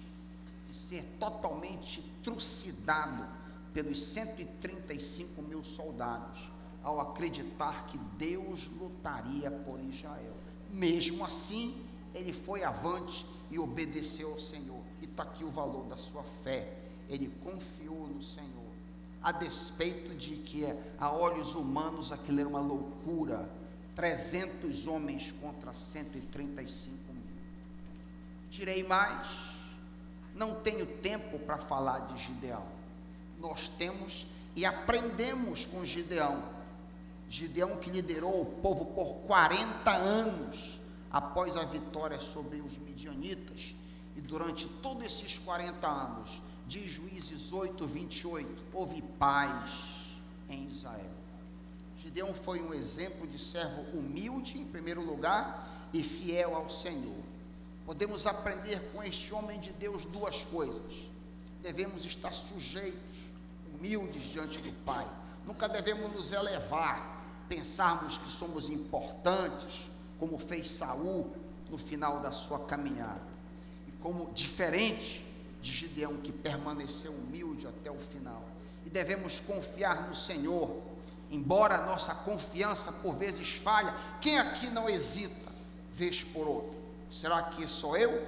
de ser totalmente trucidado pelos 135 mil soldados, ao acreditar que Deus lutaria por Israel. Mesmo assim, ele foi avante e obedeceu ao Senhor. E está aqui o valor da sua fé. Ele confiou no Senhor, a despeito de que a olhos humanos aquilo era uma loucura. 300 homens contra 135 mil. Direi mais, não tenho tempo para falar de Gideão. Nós temos e aprendemos com Gideão. Gideão que liderou o povo por 40 anos após a vitória sobre os midianitas, e durante todos esses 40 anos, diz Juízes 8, 28, houve paz em Israel. Gideão foi um exemplo de servo humilde, em primeiro lugar, e fiel ao Senhor. Podemos aprender com este homem de Deus 2 coisas. Devemos estar sujeitos, humildes diante do Pai. Nunca devemos nos elevar, pensarmos que somos importantes, como fez Saul no final da sua caminhada. E como diferente de Gideão, que permaneceu humilde até o final. E devemos confiar no Senhor, embora a nossa confiança por vezes falha. Quem aqui não hesita, vez por outra? Será que sou eu?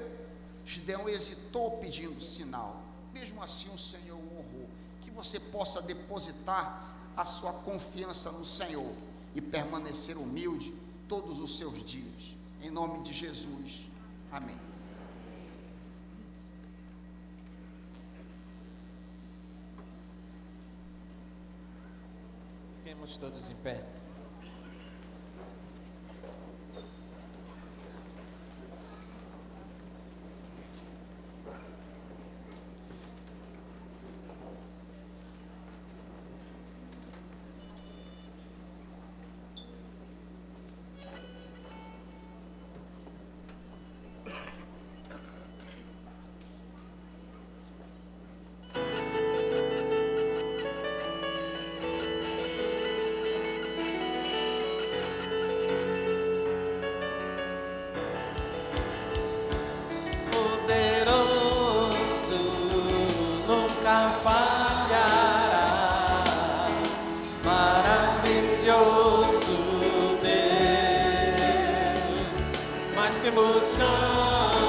Gideão hesitou pedindo sinal. Mesmo assim o Senhor o honrou. Que você possa depositar a sua confiança no Senhor e permanecer humilde todos os seus dias. Em nome de Jesus. Amém. Fiquemos todos em pé.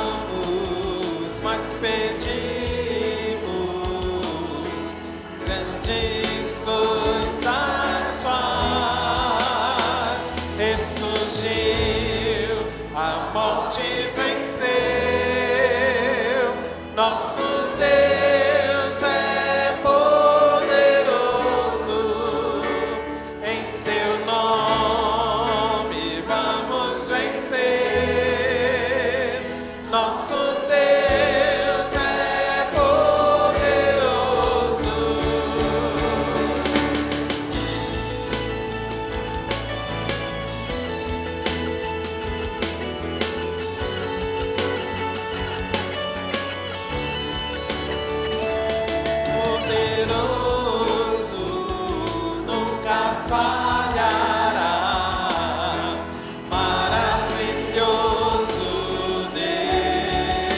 Buscamos, mais que pedimos, grandes coisas faz. Ressurgiu, a morte venceu, nosso Deus é poderoso, em seu nome vamos vencer. Nosso Deus é poderoso. Poderoso, nunca falhará. Maravilhoso Deus.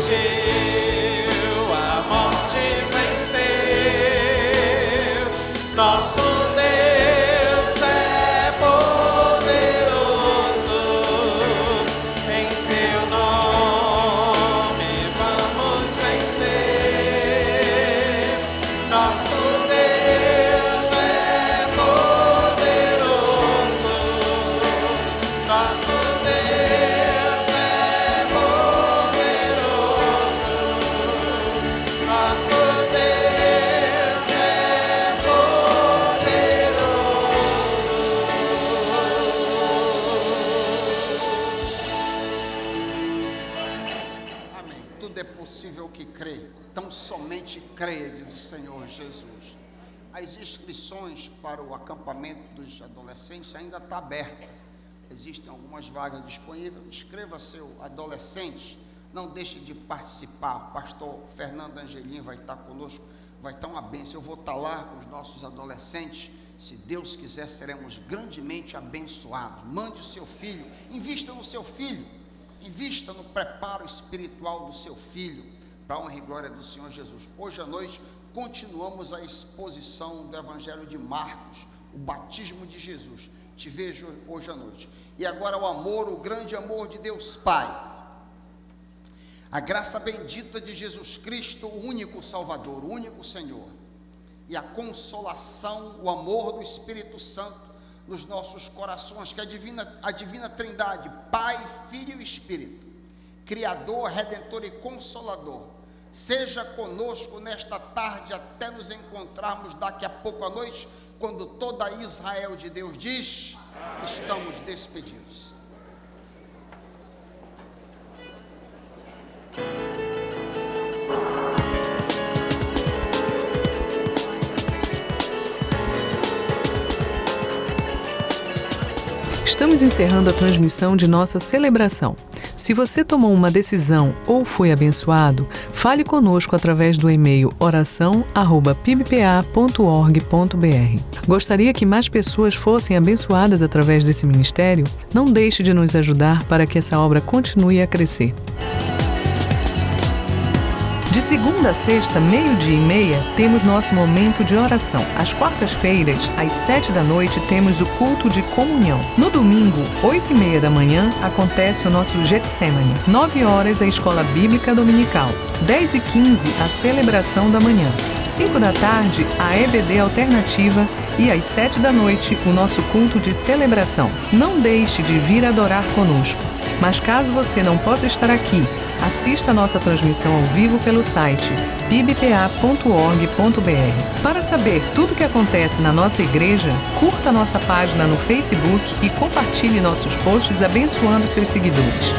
fugiu, a morte venceu. Nosso Deus é poderoso, em seu nome vamos vencer. Nosso Deus é poderoso, nosso Deus é poderoso, nosso Deus é Amém. Tudo é possível que crê. Então somente creia, diz o Senhor Jesus. As inscrições para o acampamento dos adolescentes ainda está aberta. Existem algumas vagas disponíveis. Inscreva seu adolescente. Não deixe de participar. O pastor Fernando Angelim vai estar conosco. Vai estar uma bênção. Eu vou estar lá com os nossos adolescentes. Se Deus quiser, seremos grandemente abençoados. Mande o seu filho. Invista no seu filho. Invista no preparo espiritual do seu filho, para a honra e glória do Senhor Jesus. Hoje à noite, continuamos a exposição do Evangelho de Marcos, o batismo de Jesus. Te vejo hoje à noite. E agora o amor, o grande amor de Deus Pai, a graça bendita de Jesus Cristo, o único Salvador, o único Senhor, e a consolação, o amor do Espírito Santo nos nossos corações, que a divina Trindade, Pai, Filho e Espírito, Criador, Redentor e Consolador, seja conosco nesta tarde até nos encontrarmos daqui a pouco à noite, quando toda Israel de Deus diz: estamos despedidos. Estamos encerrando a transmissão de nossa celebração. Se você tomou uma decisão ou foi abençoado, fale conosco através do e-mail oração@pbpa.org.br. Gostaria que mais pessoas fossem abençoadas através desse ministério? Não deixe de nos ajudar para que essa obra continue a crescer. De segunda a sexta, 12:30, temos nosso momento de oração. Às quartas-feiras, às 7h, temos o culto de comunhão. No domingo, 8h30 da manhã, acontece o nosso Getsemane. 9h, a escola bíblica dominical. 10h15, a celebração da manhã. 5h, a EBD alternativa. E às 7h, o nosso culto de celebração. Não deixe de vir adorar conosco. Mas caso você não possa estar aqui, assista a nossa transmissão ao vivo pelo site pbpa.org.br. Para saber tudo o que acontece na nossa igreja, curta a nossa página no Facebook e compartilhe nossos posts abençoando seus seguidores.